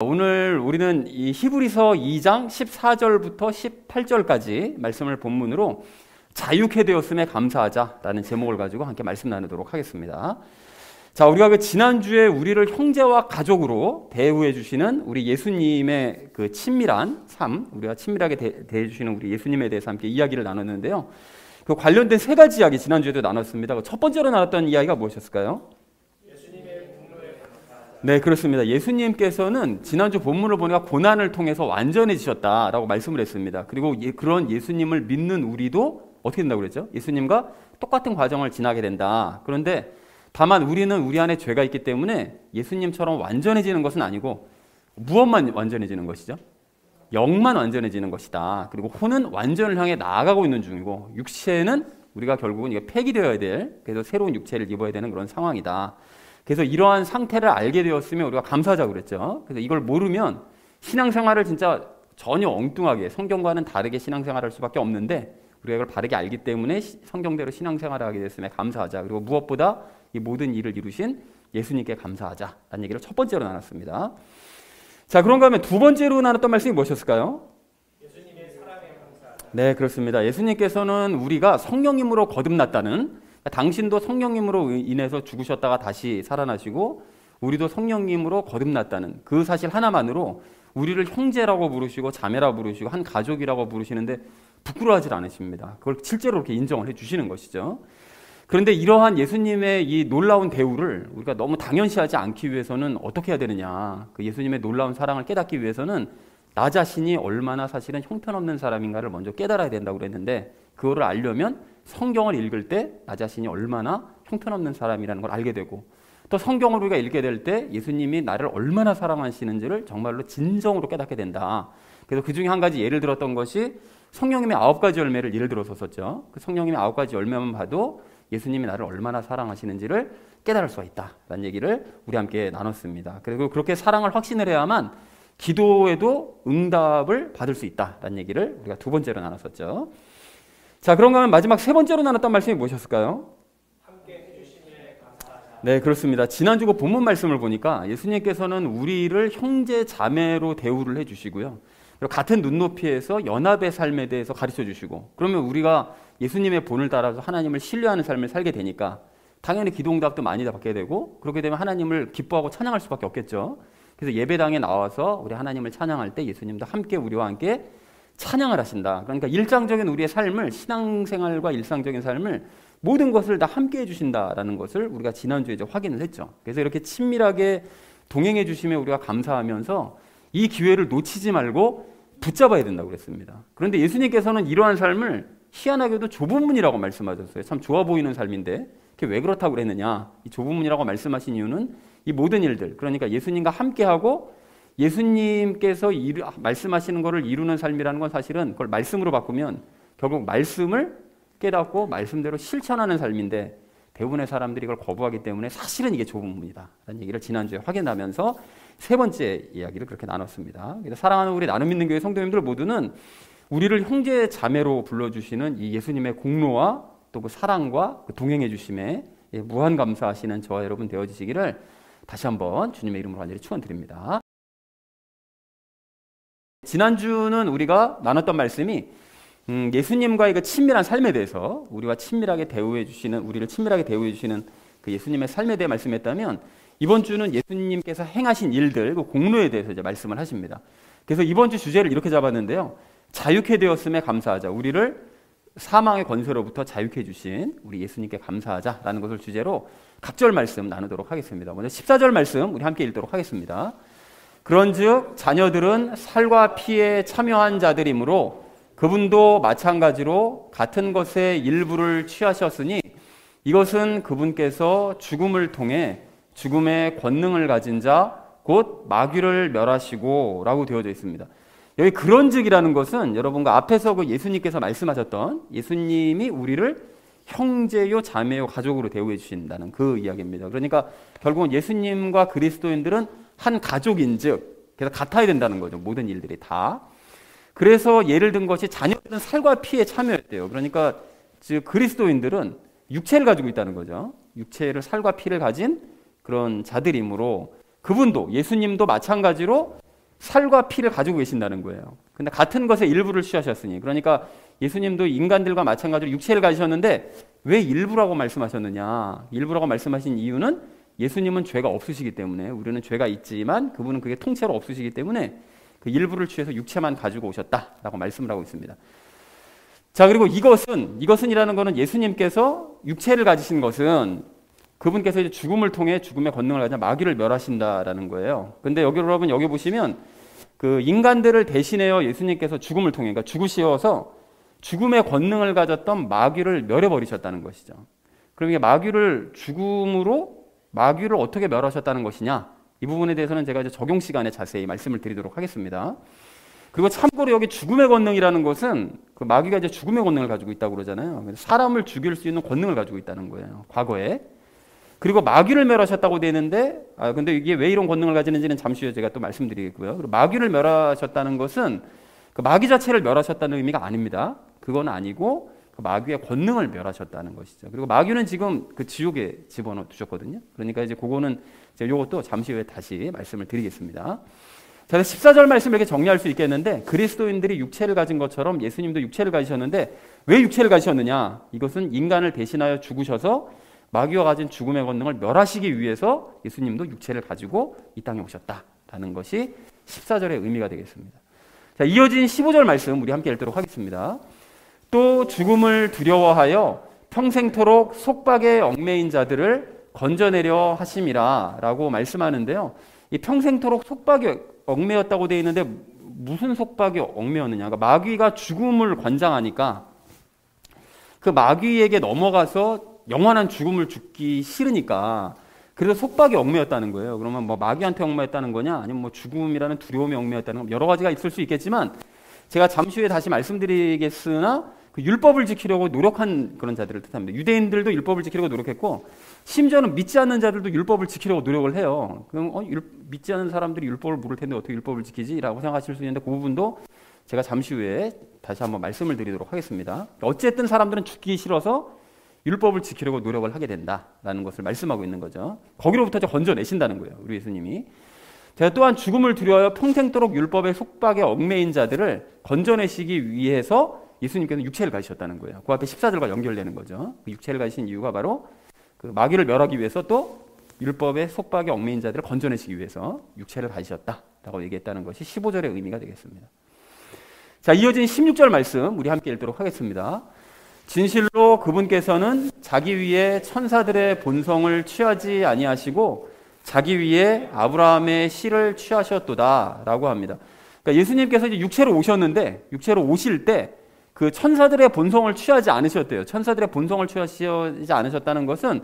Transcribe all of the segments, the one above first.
오늘 우리는 이 히브리서 2장 14절부터 18절까지 말씀을 본문으로 자유케 되었음에 감사하자라는 제목을 가지고 함께 말씀 나누도록 하겠습니다. 자, 우리가 그 지난주에 우리를 형제와 가족으로 대우해 주시는 우리 예수님의 그 친밀한 삶, 우리가 친밀하게 대해 주시는 우리 예수님에 대해서 함께 이야기를 나눴는데요. 그 관련된 세 가지 이야기 지난주에도 나눴습니다. 첫 번째로 나눴던 이야기가 무엇이었을까요? 네, 그렇습니다. 예수님께서는 지난주 본문을 보니까 고난을 통해서 완전해지셨다라고 말씀을 했습니다. 그리고 그런 예수님을 믿는 우리도 어떻게 된다고 그랬죠? 예수님과 똑같은 과정을 지나게 된다. 그런데 다만 우리는 우리 안에 죄가 있기 때문에 예수님처럼 완전해지는 것은 아니고 무엇만 완전해지는 것이죠? 영만 완전해지는 것이다. 그리고 혼은 완전을 향해 나아가고 있는 중이고 육체는 우리가 결국은 이게 폐기되어야 될, 그래서 새로운 육체를 입어야 되는 그런 상황이다. 그래서 이러한 상태를 알게 되었으면 우리가 감사하자고 그랬죠. 그래서 이걸 모르면 신앙생활을 진짜 전혀 엉뚱하게 성경과는 다르게 신앙생활을 할 수밖에 없는데 우리가 이걸 바르게 알기 때문에 성경대로 신앙생활을 하게 됐음에 감사하자. 그리고 무엇보다 이 모든 일을 이루신 예수님께 감사하자라는 얘기를 첫 번째로 나눴습니다. 자, 그런가 하면 두 번째로 나눴던 말씀이 무엇이었을까요? 예수님의 사랑에 감사하자. 네, 그렇습니다. 예수님께서는 우리가 성령님으로 거듭났다는, 당신도 성령님으로 인해서 죽으셨다가 다시 살아나시고 우리도 성령님으로 거듭났다는 그 사실 하나만으로 우리를 형제라고 부르시고 자매라고 부르시고 한 가족이라고 부르시는데 부끄러워하지 않으십니다. 그걸 실제로 이렇게 인정을 해주시는 것이죠. 그런데 이러한 예수님의 이 놀라운 대우를 우리가 너무 당연시하지 않기 위해서는 어떻게 해야 되느냐, 그 예수님의 놀라운 사랑을 깨닫기 위해서는 나 자신이 얼마나 사실은 형편없는 사람인가를 먼저 깨달아야 된다고 그랬는데, 그거를 알려면 성경을 읽을 때 나 자신이 얼마나 형편없는 사람이라는 걸 알게 되고, 또 성경을 우리가 읽게 될 때 예수님이 나를 얼마나 사랑하시는지를 정말로 진정으로 깨닫게 된다. 그래서 그 중에 한 가지 예를 들었던 것이 성령님의 9가지 열매를 예를 들어서 썼죠. 그 성령님의 9가지 열매만 봐도 예수님이 나를 얼마나 사랑하시는지를 깨달을 수가 있다라는 얘기를 우리 함께 나눴습니다. 그리고 그렇게 사랑을 확신을 해야만 기도에도 응답을 받을 수 있다라는 얘기를 우리가 두 번째로 나눴었죠. 자, 그런가 하면 마지막 세 번째로 나눴던 말씀이 무엇이었을까요? 함께 해주심에 감사하자. 네, 그렇습니다. 지난주 그 본문 말씀을 보니까 예수님께서는 우리를 형제 자매로 대우를 해주시고요. 그리고 같은 눈높이에서 연합의 삶에 대해서 가르쳐 주시고, 그러면 우리가 예수님의 본을 따라서 하나님을 신뢰하는 삶을 살게 되니까 당연히 기도응답도 많이 받게 되고, 그렇게 되면 하나님을 기뻐하고 찬양할 수밖에 없겠죠. 그래서 예배당에 나와서 우리 하나님을 찬양할 때 예수님도 함께 우리와 함께 찬양을 하신다. 그러니까 일상적인 우리의 삶을, 신앙생활과 일상적인 삶을 모든 것을 다 함께 해주신다라는 것을 우리가 지난주에 이제 확인을 했죠. 그래서 이렇게 친밀하게 동행해 주시면 우리가 감사하면서 이 기회를 놓치지 말고 붙잡아야 된다고 그랬습니다. 그런데 예수님께서는 이러한 삶을 희한하게도 좁은 문이라고 말씀하셨어요. 참 좋아 보이는 삶인데 그게 왜 그렇다고 그랬느냐. 이 좁은 문이라고 말씀하신 이유는 이 모든 일들, 그러니까 예수님과 함께하고 예수님께서 말씀하시는 것을 이루는 삶이라는 건 사실은 그걸 말씀으로 바꾸면 결국 말씀을 깨닫고 말씀대로 실천하는 삶인데, 대부분의 사람들이 이걸 거부하기 때문에 사실은 이게 좁은 문이다 라는 얘기를 지난주에 확인하면서 세 번째 이야기를 그렇게 나눴습니다. 그래서 사랑하는 우리 나눔 믿는 교회 성도님들 모두는 우리를 형제 자매로 불러주시는 이 예수님의 공로와 또 그 사랑과 그 동행해 주심에 무한 감사하시는 저와 여러분 되어주시기를 다시 한번 주님의 이름으로 간절히 축원드립니다. 지난주는 우리가 나눴던 말씀이 예수님과의 그 친밀한 삶에 대해서 우리를 친밀하게 대우해 주시는 그 예수님의 삶에 대해 말씀했다면, 이번 주는 예수님께서 행하신 일들, 그 공로에 대해서 이제 말씀을 하십니다. 그래서 이번 주 주제를 이렇게 잡았는데요. 자유케 되었음에 감사하자. 우리를 사망의 권세로부터 자유케 해주신 우리 예수님께 감사하자라는 것을 주제로 각절 말씀 나누도록 하겠습니다. 먼저 14절 말씀 우리 함께 읽도록 하겠습니다. 그런즉 자녀들은 살과 피에 참여한 자들이므로 그분도 마찬가지로 같은 것의 일부를 취하셨으니 이것은 그분께서 죽음을 통해 죽음의 권능을 가진 자 곧 마귀를 멸하시고 라고 되어져 있습니다. 여기 그런즉이라는 것은 여러분과 앞에서 그 예수님께서 말씀하셨던 예수님이 우리를 형제요 자매요 가족으로 대우해 주신다는 그 이야기입니다. 그러니까 결국은 예수님과 그리스도인들은 한 가족인즉, 그래서 같아야 된다는 거죠. 모든 일들이 다. 그래서 예를 든 것이 자녀들은 살과 피에 참여했대요. 그러니까 즉 그리스도인들은 육체를 가지고 있다는 거죠. 육체를, 살과 피를 가진 그런 자들이므로 그분도, 예수님도 마찬가지로 살과 피를 가지고 계신다는 거예요. 근데 같은 것의 일부를 취하셨으니, 그러니까 예수님도 인간들과 마찬가지로 육체를 가지셨는데 왜 일부라고 말씀하셨느냐? 일부라고 말씀하신 이유는 예수님은 죄가 없으시기 때문에, 우리는 죄가 있지만 그분은 그게 통째로 없으시기 때문에 그 일부를 취해서 육체만 가지고 오셨다라고 말씀을 하고 있습니다. 자, 그리고 이것은이라는 것은 예수님께서 육체를 가지신 것은 그분께서 이제 죽음을 통해 죽음의 권능을 가진 마귀를 멸하신다라는 거예요. 근데 여러분 여기 보시면 그 인간들을 대신하여 예수님께서 죽음을 통해, 그러니까 죽으시어서 죽음의 권능을 가졌던 마귀를 멸해버리셨다는 것이죠. 그럼 이게 마귀를 어떻게 멸하셨다는 것이냐? 이 부분에 대해서는 제가 이제 적용 시간에 자세히 말씀을 드리도록 하겠습니다. 그리고 참고로 여기 죽음의 권능이라는 것은 그 마귀가 이제 죽음의 권능을 가지고 있다고 그러잖아요. 사람을 죽일 수 있는 권능을 가지고 있다는 거예요. 과거에. 그리고 마귀를 멸하셨다고 되는데, 근데 이게 왜 이런 권능을 가지는지는 잠시 후에 제가 또 말씀드리겠고요. 그리고 마귀를 멸하셨다는 것은 그 마귀 자체를 멸하셨다는 의미가 아닙니다. 그건 아니고 그 마귀의 권능을 멸하셨다는 것이죠. 그리고 마귀는 지금 그 지옥에 집어넣어 두셨거든요. 그러니까 이제 그거는 제가 이것도 잠시 후에 다시 말씀을 드리겠습니다. 자, 14절 말씀을 이렇게 정리할 수 있겠는데, 그리스도인들이 육체를 가진 것처럼 예수님도 육체를 가지셨는데 왜 육체를 가지셨느냐? 이것은 인간을 대신하여 죽으셔서 마귀가 가진 죽음의 권능을 멸하시기 위해서 예수님도 육체를 가지고 이 땅에 오셨다라는 것이 14절의 의미가 되겠습니다. 자, 이어진 15절 말씀 우리 함께 읽도록 하겠습니다. 또 죽음을 두려워하여 평생토록 속박에 얽매인 자들을 건져내려 하심이라 라고 말씀하는데요. 이 평생토록 속박에 얽매였다고 되어 있는데 무슨 속박에 얽매였느냐? 그러니까 마귀가 죽음을 권장하니까 그 마귀에게 넘어가서 영원한 죽음을 죽기 싫으니까 그래서 속박에 얽매였다는 거예요. 그러면 뭐 마귀한테 얽매였다는 거냐, 아니면 뭐 죽음이라는 두려움에 얽매였다는 거, 여러 가지가 있을 수 있겠지만 제가 잠시 후에 다시 말씀드리겠으나 그 율법을 지키려고 노력한 그런 자들을 뜻합니다. 유대인들도 율법을 지키려고 노력했고 심지어는 믿지 않는 자들도 율법을 지키려고 노력을 해요. 그럼 믿지 않는 사람들이 율법을 모를 텐데 어떻게 율법을 지키지라고 생각하실 수 있는데 그 부분도 제가 잠시 후에 다시 한번 말씀을 드리도록 하겠습니다. 어쨌든 사람들은 죽기 싫어서 율법을 지키려고 노력을 하게 된다라는 것을 말씀하고 있는 거죠. 거기로부터 건져내신다는 거예요, 우리 예수님이. 제가 또한 죽음을 두려워하여 평생토록 율법의 속박에 얽매인 자들을 건져내시기 위해서 예수님께서 육체를 가지셨다는 거예요. 그 앞에 14절과 연결되는 거죠. 그 육체를 가지신 이유가 바로 그 마귀를 멸하기 위해서 또 율법의 속박에 얽매인 자들을 건져내시기 위해서 육체를 가지셨다라고 얘기했다는 것이 15절의 의미가 되겠습니다. 자, 이어진 16절 말씀 우리 함께 읽도록 하겠습니다. 진실로 그분께서는 자기 위에 천사들의 본성을 취하지 아니하시고 자기 위에 아브라함의 씨를 취하셨도다 라고 합니다. 그러니까 예수님께서 이제 육체로 오셨는데 육체로 오실 때 그 천사들의 본성을 취하지 않으셨대요. 천사들의 본성을 취하지 않으셨다는 것은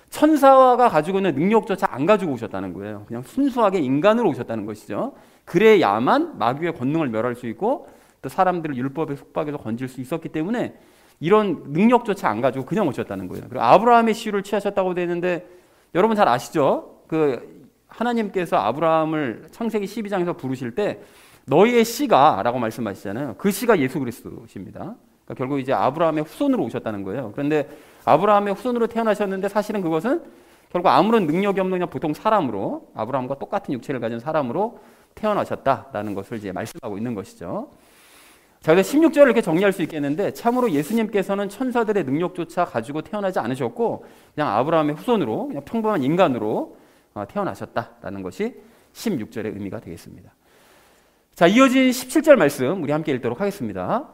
천사가 가지고 있는 능력조차 안 가지고 오셨다는 거예요. 그냥 순수하게 인간으로 오셨다는 것이죠. 그래야만 마귀의 권능을 멸할 수 있고 또 사람들을 율법의 속박에서 건질 수 있었기 때문에 이런 능력조차 안 가지고 그냥 오셨다는 거예요. 그리고 아브라함의 씨를 취하셨다고 되는데 여러분 잘 아시죠? 그 하나님께서 아브라함을 창세기 12장에서 부르실 때 너희의 씨가 라고 말씀하시잖아요. 그 씨가 예수 그리스도십니다. 그러니까 결국 이제 아브라함의 후손으로 오셨다는 거예요. 그런데 아브라함의 후손으로 태어나셨는데 사실은 그것은 결국 아무런 능력이 없는 그냥 보통 사람으로, 아브라함과 똑같은 육체를 가진 사람으로 태어나셨다라는 것을 이제 말씀하고 있는 것이죠. 자, 그래서 16절을 이렇게 정리할 수 있겠는데 참으로 예수님께서는 천사들의 능력조차 가지고 태어나지 않으셨고 그냥 아브라함의 후손으로 그냥 평범한 인간으로 태어나셨다라는 것이 16절의 의미가 되겠습니다. 자, 이어진 17절 말씀 우리 함께 읽도록 하겠습니다.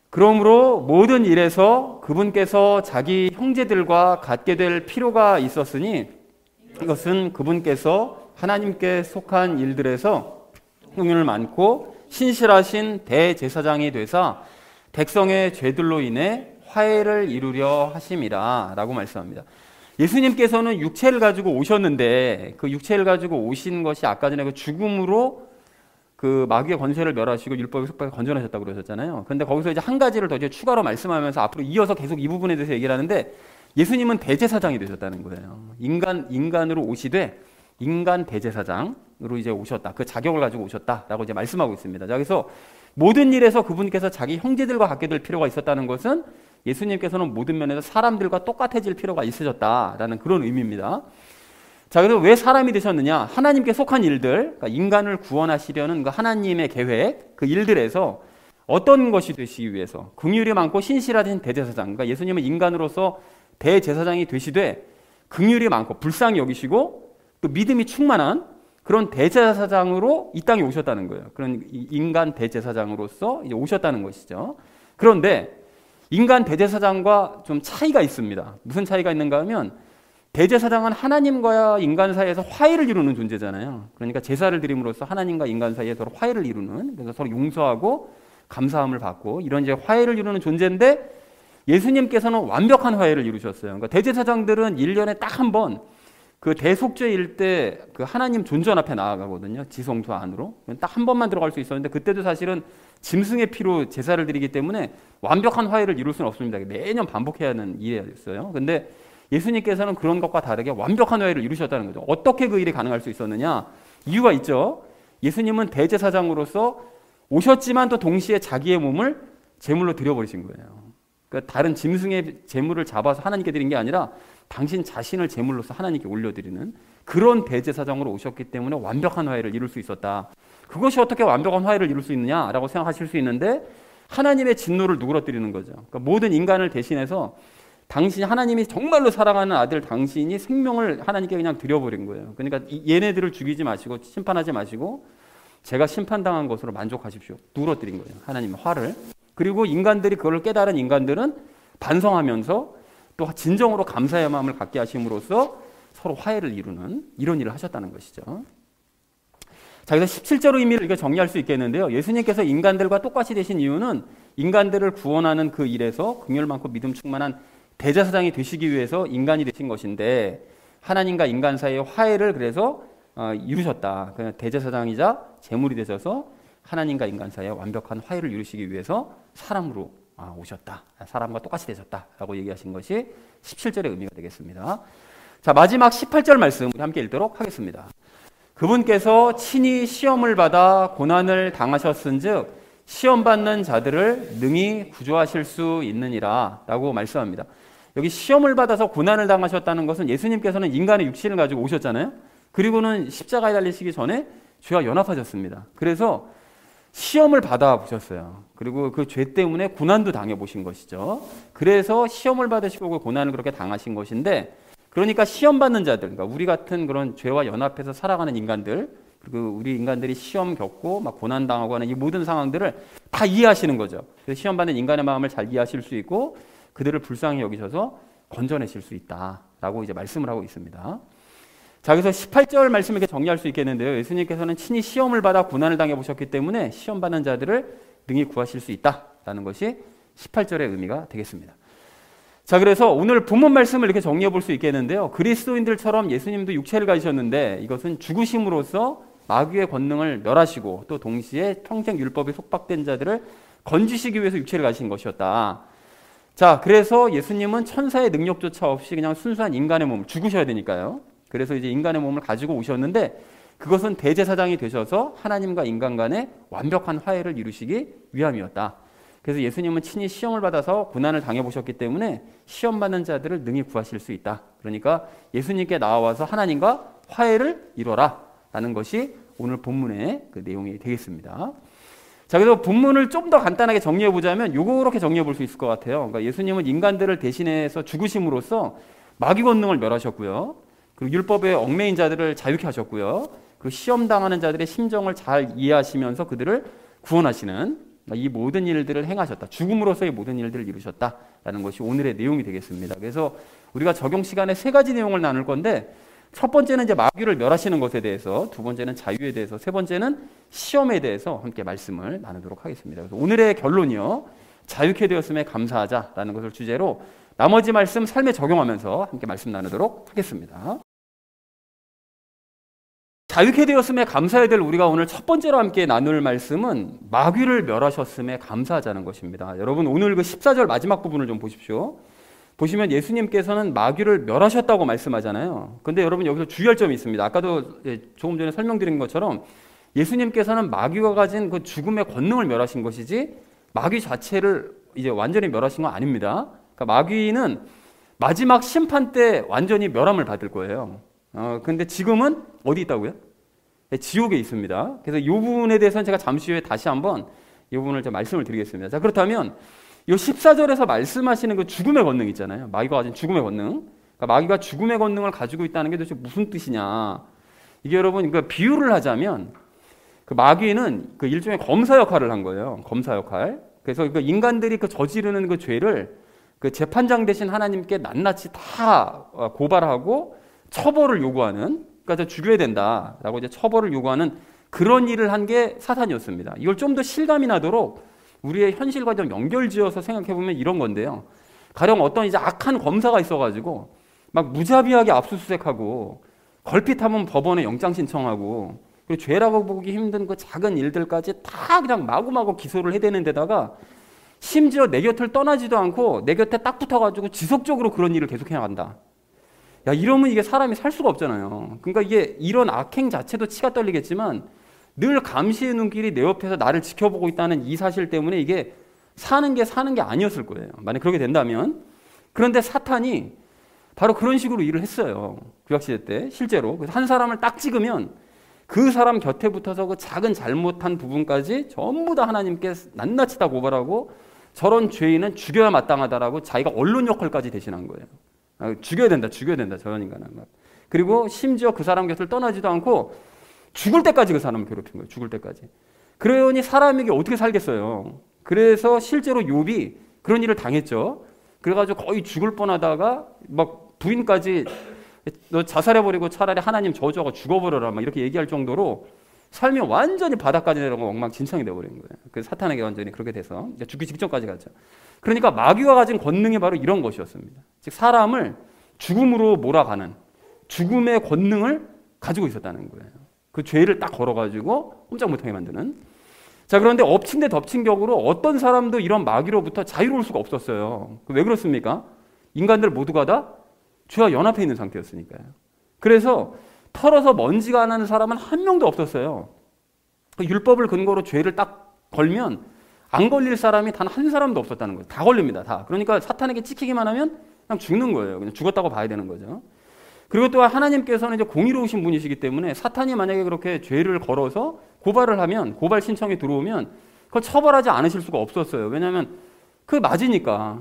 그러므로 모든 일에서 그분께서 자기 형제들과 같게 될 필요가 있었으니 이것은 그분께서 하나님께 속한 일들에서 흥률 많고 신실하신 대제사장이 되사 백성의 죄들로 인해 화해를 이루려 하심이라 라고 말씀합니다. 예수님께서는 육체를 가지고 오셨는데 그 육체를 가지고 오신 것이 아까 전에 그 죽음으로 그 마귀의 권세를 멸하시고 율법의 속박에 건져내셨다고 그러셨잖아요. 그런데 거기서 이제 한 가지를 더 이제 추가로 말씀하면서 앞으로 이어서 계속 이 부분에 대해서 얘기를 하는데 예수님은 대제사장이 되셨다는 거예요. 인간으로 오시되 인간 대제사장으로 이제 오셨다. 그 자격을 가지고 오셨다라고 이제 말씀하고 있습니다. 자, 그래서 모든 일에서 그분께서 자기 형제들과 같게 될 필요가 있었다는 것은 예수님께서는 모든 면에서 사람들과 똑같아질 필요가 있으셨다라는 그런 의미입니다. 자, 그래서 왜 사람이 되셨느냐? 하나님께 속한 일들, 그러니까 인간을 구원하시려는 그 하나님의 계획, 그 일들에서 어떤 것이 되시기 위해서 긍휼이 많고 신실하신 대제사장, 그러니까 예수님은 인간으로서 대제사장이 되시되 긍휼이 많고 불쌍히 여기시고 또 믿음이 충만한 그런 대제사장으로 이 땅에 오셨다는 거예요. 그런 인간 대제사장으로서 이제 오셨다는 것이죠. 그런데 인간 대제사장과 좀 차이가 있습니다. 무슨 차이가 있는가 하면 대제사장은 하나님과 인간 사이에서 화해를 이루는 존재잖아요. 그러니까 제사를 드림으로써 하나님과 인간 사이에 서로 화해를 이루는, 그래서 서로 용서하고 감사함을 받고 이런 이제 화해를 이루는 존재인데 예수님께서는 완벽한 화해를 이루셨어요. 그러니까 대제사장들은 1년에 딱 한 번 그 대속죄일 때 그 하나님 존전 앞에 나아가거든요. 지성소 안으로. 딱 한 번만 들어갈 수 있었는데 그때도 사실은 짐승의 피로 제사를 드리기 때문에 완벽한 화해를 이룰 수는 없습니다. 매년 반복해야 하는 일이었어요. 근데 예수님께서는 그런 것과 다르게 완벽한 화해를 이루셨다는 거죠. 어떻게 그 일이 가능할 수 있었느냐? 이유가 있죠. 예수님은 대제사장으로서 오셨지만 또 동시에 자기의 몸을 제물로 드려버리신 거예요. 그러니까 다른 짐승의 제물을 잡아서 하나님께 드린 게 아니라 당신 자신을 제물로서 하나님께 올려드리는 그런 대제사장으로 오셨기 때문에 완벽한 화해를 이룰 수 있었다. 그것이 어떻게 완벽한 화해를 이룰 수 있느냐라고 생각하실 수 있는데 하나님의 진노를 누그러뜨리는 거죠. 그러니까 모든 인간을 대신해서 당신 하나님이 정말로 사랑하는 아들 당신이 생명을 하나님께 그냥 드려버린 거예요. 그러니까 얘네들을 죽이지 마시고 심판하지 마시고 제가 심판당한 것으로 만족하십시오. 누그러뜨린 거예요. 하나님의 화를. 그리고 인간들이 그걸 깨달은 인간들은 반성하면서 또 진정으로 감사의 마음을 갖게 하심으로써 서로 화해를 이루는 이런 일을 하셨다는 것이죠. 자, 그래서 17절 의미를 이렇게 정리할 수 있겠는데요. 예수님께서 인간들과 똑같이 되신 이유는 인간들을 구원하는 그 일에서 긍휼 많고 믿음 충만한 대제사장이 되시기 위해서 인간이 되신 것인데 하나님과 인간 사이의 화해를 그래서 이루셨다. 대제사장이자 제물이 되셔서 하나님과 인간 사이의 완벽한 화해를 이루시기 위해서 사람으로 오셨다. 사람과 똑같이 되셨다라고 얘기하신 것이 17절의 의미가 되겠습니다. 자, 마지막 18절 말씀 우리 함께 읽도록 하겠습니다. 그분께서 친히 시험을 받아 고난을 당하셨은즉 시험 받는 자들을 능히 구조하실 수 있느니라 라고 말씀합니다. 여기 시험을 받아서 고난을 당하셨다는 것은 예수님께서는 인간의 육신을 가지고 오셨잖아요. 그리고는 십자가에 달리시기 전에 죄와 연합하셨습니다. 그래서 시험을 받아보셨어요. 그리고 그 죄 때문에 고난도 당해보신 것이죠. 그래서 시험을 받으시고 고난을 그렇게 당하신 것인데 그러니까 시험 받는 자들, 그러니까 우리 같은 그런 죄와 연합해서 살아가는 인간들, 그리고 우리 인간들이 시험 겪고 막 고난 당하고 하는 이 모든 상황들을 다 이해하시는 거죠. 그래서 시험 받는 인간의 마음을 잘 이해하실 수 있고 그들을 불쌍히 여기셔서 건져내실 수 있다라고 이제 말씀을 하고 있습니다. 자, 그래서 18절 말씀을 이렇게 정리할 수 있겠는데요. 예수님께서는 친히 시험을 받아 고난을 당해 보셨기 때문에 시험 받는 자들을 능히 구하실 수 있다라는 것이 18절의 의미가 되겠습니다. 자, 그래서 오늘 본문 말씀을 이렇게 정리해 볼 수 있겠는데요. 그리스도인들처럼 예수님도 육체를 가지셨는데 이것은 죽으심으로써 마귀의 권능을 멸하시고 또 동시에 평생 율법에 속박된 자들을 건지시기 위해서 육체를 가지신 것이었다. 자, 그래서 예수님은 천사의 능력조차 없이 그냥 순수한 인간의 몸을 죽으셔야 되니까요. 그래서 이제 인간의 몸을 가지고 오셨는데 그것은 대제사장이 되셔서 하나님과 인간 간의 완벽한 화해를 이루시기 위함이었다. 그래서 예수님은 친히 시험을 받아서 고난을 당해보셨기 때문에 시험 받는 자들을 능히 구하실 수 있다. 그러니까 예수님께 나와서 하나님과 화해를 이뤄라 라는 것이 오늘 본문의 그 내용이 되겠습니다. 자, 그래서 본문을 좀 더 간단하게 정리해 보자면 요렇게 정리해 볼 수 있을 것 같아요. 그러니까 예수님은 인간들을 대신해서 죽으심으로써 마귀 권능을 멸하셨고요. 그리고 율법에 얽매인 자들을 자유케 하셨고요. 그리고 시험 당하는 자들의 심정을 잘 이해하시면서 그들을 구원하시는 이 모든 일들을 행하셨다. 죽음으로서의 모든 일들을 이루셨다라는 것이 오늘의 내용이 되겠습니다. 그래서 우리가 적용 시간에 세 가지 내용을 나눌 건데 첫 번째는 이제 마귀를 멸하시는 것에 대해서, 두 번째는 자유에 대해서, 세 번째는 시험에 대해서 함께 말씀을 나누도록 하겠습니다. 그래서 오늘의 결론이요. 자유케 되었음에 감사하자라는 것을 주제로 나머지 말씀 삶에 적용하면서 함께 말씀 나누도록 하겠습니다. 자유케 되었음에 감사해야 될 우리가 오늘 첫 번째로 함께 나눌 말씀은 마귀를 멸하셨음에 감사하자는 것입니다. 여러분 오늘 그 14절 마지막 부분을 좀 보십시오. 보시면 예수님께서는 마귀를 멸하셨다고 말씀하잖아요. 그런데 여러분 여기서 주의할 점이 있습니다. 아까도 조금 전에 설명드린 것처럼 예수님께서는 마귀가 가진 그 죽음의 권능을 멸하신 것이지 마귀 자체를 이제 완전히 멸하신 건 아닙니다. 그러니까 마귀는 마지막 심판 때 완전히 멸함을 받을 거예요. 근데 지금은 어디 있다고요? 네, 지옥에 있습니다. 그래서 이 부분에 대해서는 제가 잠시 후에 다시 한번 이 부분을 좀 말씀을 드리겠습니다. 자, 그렇다면 이 14절에서 말씀하시는 그 죽음의 권능 있잖아요. 마귀가 가진 죽음의 권능. 그러니까 마귀가 죽음의 권능을 가지고 있다는 게 도대체 무슨 뜻이냐? 이게 여러분, 그 비유를 하자면 그 마귀는 그 일종의 검사 역할을 한 거예요. 검사 역할. 그래서 그 인간들이 그 저지르는 그 죄를 그 재판장 대신 하나님께 낱낱이 다 고발하고 처벌을 요구하는, 그러니까 죽여야 된다라고 이제 처벌을 요구하는 그런 일을 한 게 사탄이었습니다. 이걸 좀 더 실감이 나도록 우리의 현실과 좀 연결지어서 생각해 보면 이런 건데요. 가령 어떤 이제 악한 검사가 있어가지고 막 무자비하게 압수수색하고 걸핏하면 법원에 영장 신청하고 그리고 죄라고 보기 힘든 그 작은 일들까지 다 그냥 마구마구 기소를 해대는 데다가 심지어 내 곁을 떠나지도 않고 내 곁에 딱 붙어가지고 지속적으로 그런 일을 계속 해나간다. 야, 이러면 이게 사람이 살 수가 없잖아요. 그러니까 이게 이런 악행 자체도 치가 떨리겠지만 늘 감시의 눈길이 내 옆에서 나를 지켜보고 있다는 이 사실 때문에 이게 사는 게 아니었을 거예요. 만약 그렇게 된다면. 그런데 사탄이 바로 그런 식으로 일을 했어요. 구약시대 때 실제로. 그래서 한 사람을 딱 찍으면 그 사람 곁에 붙어서 그 작은 잘못한 부분까지 전부 다 하나님께 낱낱이 다 고발하고 저런 죄인은 죽여야 마땅하다라고 자기가 언론 역할까지 대신한 거예요. 죽여야 된다 저런 인간은. 그리고 심지어 그 사람 곁을 떠나지도 않고 죽을 때까지 그 사람을 괴롭힌 거예요. 죽을 때까지. 그러니 사람에게 어떻게 살겠어요. 그래서 실제로 욥이 그런 일을 당했죠. 그래가지고 거의 죽을 뻔하다가 막 부인까지 너 자살해버리고 차라리 하나님 저주하고 죽어버려라 막 이렇게 얘기할 정도로 삶이 완전히 바닥까지 내려가고 엉망진창이 돼버린 거예요. 그래서 사탄에게 완전히 그렇게 돼서 이제 죽기 직전까지 갔죠. 그러니까 마귀가 가진 권능이 바로 이런 것이었습니다. 즉 사람을 죽음으로 몰아가는 죽음의 권능을 가지고 있었다는 거예요. 그 죄를 딱 걸어가지고 꼼짝 못하게 만드는. 자, 그런데 엎친 데 덮친 격으로 어떤 사람도 이런 마귀로부터 자유로울 수가 없었어요. 왜 그렇습니까? 인간들 모두가 다 죄와 연합해 있는 상태였으니까요. 그래서 털어서 먼지가 안 나는 사람은 한 명도 없었어요. 그 율법을 근거로 죄를 딱 걸면 안 걸릴 사람이 단 한 사람도 없었다는 거예요. 다 걸립니다. 다. 그러니까 사탄에게 찍히기만 하면 그냥 죽는 거예요. 그냥 죽었다고 봐야 되는 거죠. 그리고 또한 하나님께서는 이제 공의로우신 분이시기 때문에 사탄이 만약에 그렇게 죄를 걸어서 고발을 하면, 고발 신청이 들어오면 그걸 처벌하지 않으실 수가 없었어요. 왜냐하면 그게 맞으니까.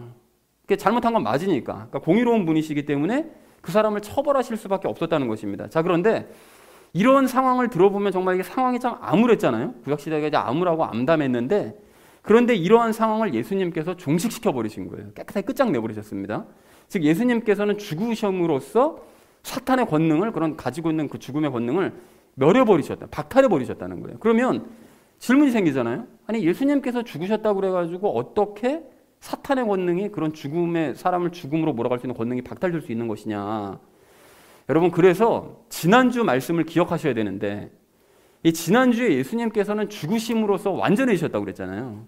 그게 잘못한 건 맞으니까. 그러니까 공의로운 분이시기 때문에 그 사람을 처벌하실 수밖에 없었다는 것입니다. 자, 그런데 이런 상황을 들어보면 정말 이게 상황이 참 암울했잖아요. 구약시대가 이제 암울하고 암담했는데 그런데 이러한 상황을 예수님께서 종식시켜 버리신 거예요. 깨끗하게 끝장내버리셨습니다. 즉 예수님께서는 죽으심으로써 사탄의 권능을, 그런 가지고 있는 그 죽음의 권능을 멸해버리셨다, 박탈해버리셨다는 거예요. 그러면 질문이 생기잖아요. 아니 예수님께서 죽으셨다고 그래가지고 어떻게 사탄의 권능이, 그런 죽음의, 사람을 죽음으로 몰아갈 수 있는 권능이 박탈될 수 있는 것이냐. 여러분, 그래서 지난주 말씀을 기억하셔야 되는데 이 지난주에 예수님께서는 죽으심으로써 완전해지셨다고 그랬잖아요.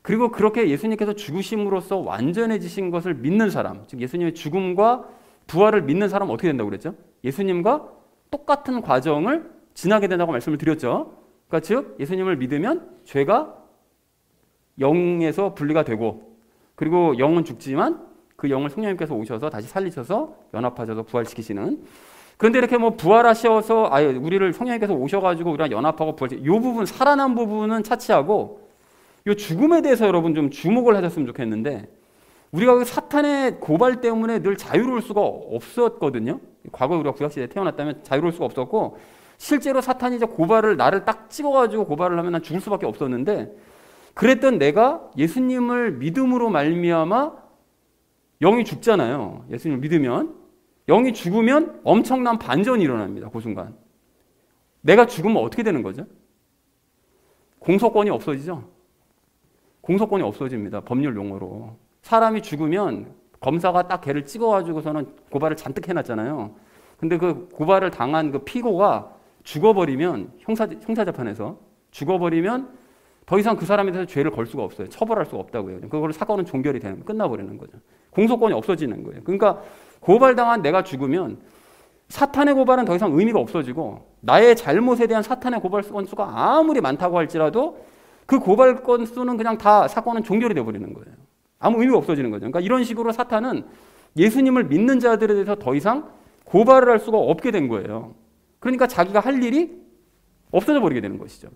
그리고 그렇게 예수님께서 죽으심으로써 완전해지신 것을 믿는 사람, 즉 예수님의 죽음과 부활을 믿는 사람은 어떻게 된다고 그랬죠? 예수님과 똑같은 과정을 지나게 된다고 말씀을 드렸죠. 그러니까 즉 예수님을 믿으면 죄가 영에서 분리가 되고, 그리고 영은 죽지만 그 영을 성령님께서 오셔서 다시 살리셔서 연합하셔서 부활시키시는. 그런데 이렇게 뭐 부활하셔서 우리를 성령님께서 오셔가지고 우리랑 연합하고 부활, 이 부분, 살아난 부분은 차치하고 이 죽음에 대해서 여러분 좀 주목을 하셨으면 좋겠는데, 우리가 그 사탄의 고발 때문에 늘 자유로울 수가 없었거든요. 과거에 우리가 구약시대에 태어났다면 자유로울 수가 없었고, 실제로 사탄이 이제 고발을, 나를 딱 찍어가지고 고발을 하면 난 죽을 수밖에 없었는데, 그랬던 내가 예수님을 믿음으로 말미암아 영이 죽잖아요. 예수님을 믿으면. 영이 죽으면 엄청난 반전이 일어납니다. 그 순간. 내가 죽으면 어떻게 되는 거죠? 공소권이 없어지죠. 공소권이 없어집니다. 법률 용어로. 사람이 죽으면 검사가 딱 걔를 찍어가지고서는 고발을 잔뜩 해놨잖아요. 근데 그 고발을 당한 그 피고가 죽어버리면, 형사재판에서 죽어버리면 더 이상 그 사람에 대해서 죄를 걸 수가 없어요. 처벌할 수가 없다고요. 그걸 사건은 종결이 되는, 끝나버리는 거죠. 공소권이 없어지는 거예요. 그러니까 고발당한 내가 죽으면 사탄의 고발은 더 이상 의미가 없어지고, 나의 잘못에 대한 사탄의 고발 건수가 아무리 많다고 할지라도 그 고발 건수는 그냥 다 사건은 종결이 돼버리는 거예요. 아무 의미가 없어지는 거죠. 그러니까 이런 식으로 사탄은 예수님을 믿는 자들에 대해서 더 이상 고발을 할 수가 없게 된 거예요. 그러니까 자기가 할 일이 없어져 버리게 되는 것이죠.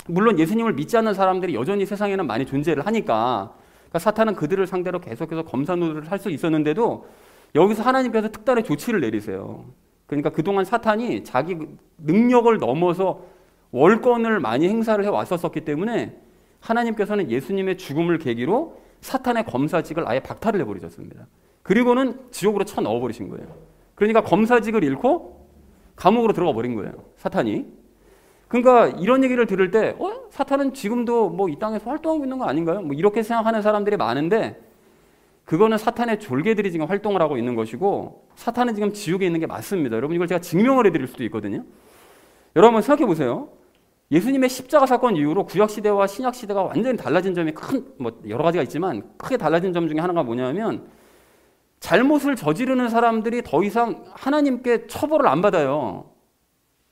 물론 예수님을 믿지 않는 사람들이 여전히 세상에는 많이 존재를 하니까, 그러니까 사탄은 그들을 상대로 계속해서 검사 노릇을 할 수 있었는데도 여기서 하나님께서 특단의 조치를 내리세요. 그러니까 그동안 사탄이 자기 능력을 넘어서 월권을 많이 행사를 해왔었기 때문에 하나님께서는 예수님의 죽음을 계기로 사탄의 검사직을 아예 박탈을 해버리셨습니다. 그리고는 지옥으로 쳐넣어버리신 거예요. 그러니까 검사직을 잃고 감옥으로 들어가 버린 거예요, 사탄이. 그러니까 이런 얘기를 들을 때 사탄은 지금도 뭐 이 땅에서 활동하고 있는 거 아닌가요? 뭐 이렇게 생각하는 사람들이 많은데, 그거는 사탄의 졸개들이 지금 활동을 하고 있는 것이고, 사탄은 지금 지옥에 있는 게 맞습니다. 여러분, 이걸 제가 증명을 해드릴 수도 있거든요. 여러분 생각해 보세요. 예수님의 십자가 사건 이후로 구약시대와 신약시대가 완전히 달라진 점이 여러 가지가 있지만 크게 달라진 점 중에 하나가 뭐냐면, 잘못을 저지르는 사람들이 더 이상 하나님께 처벌을 안 받아요.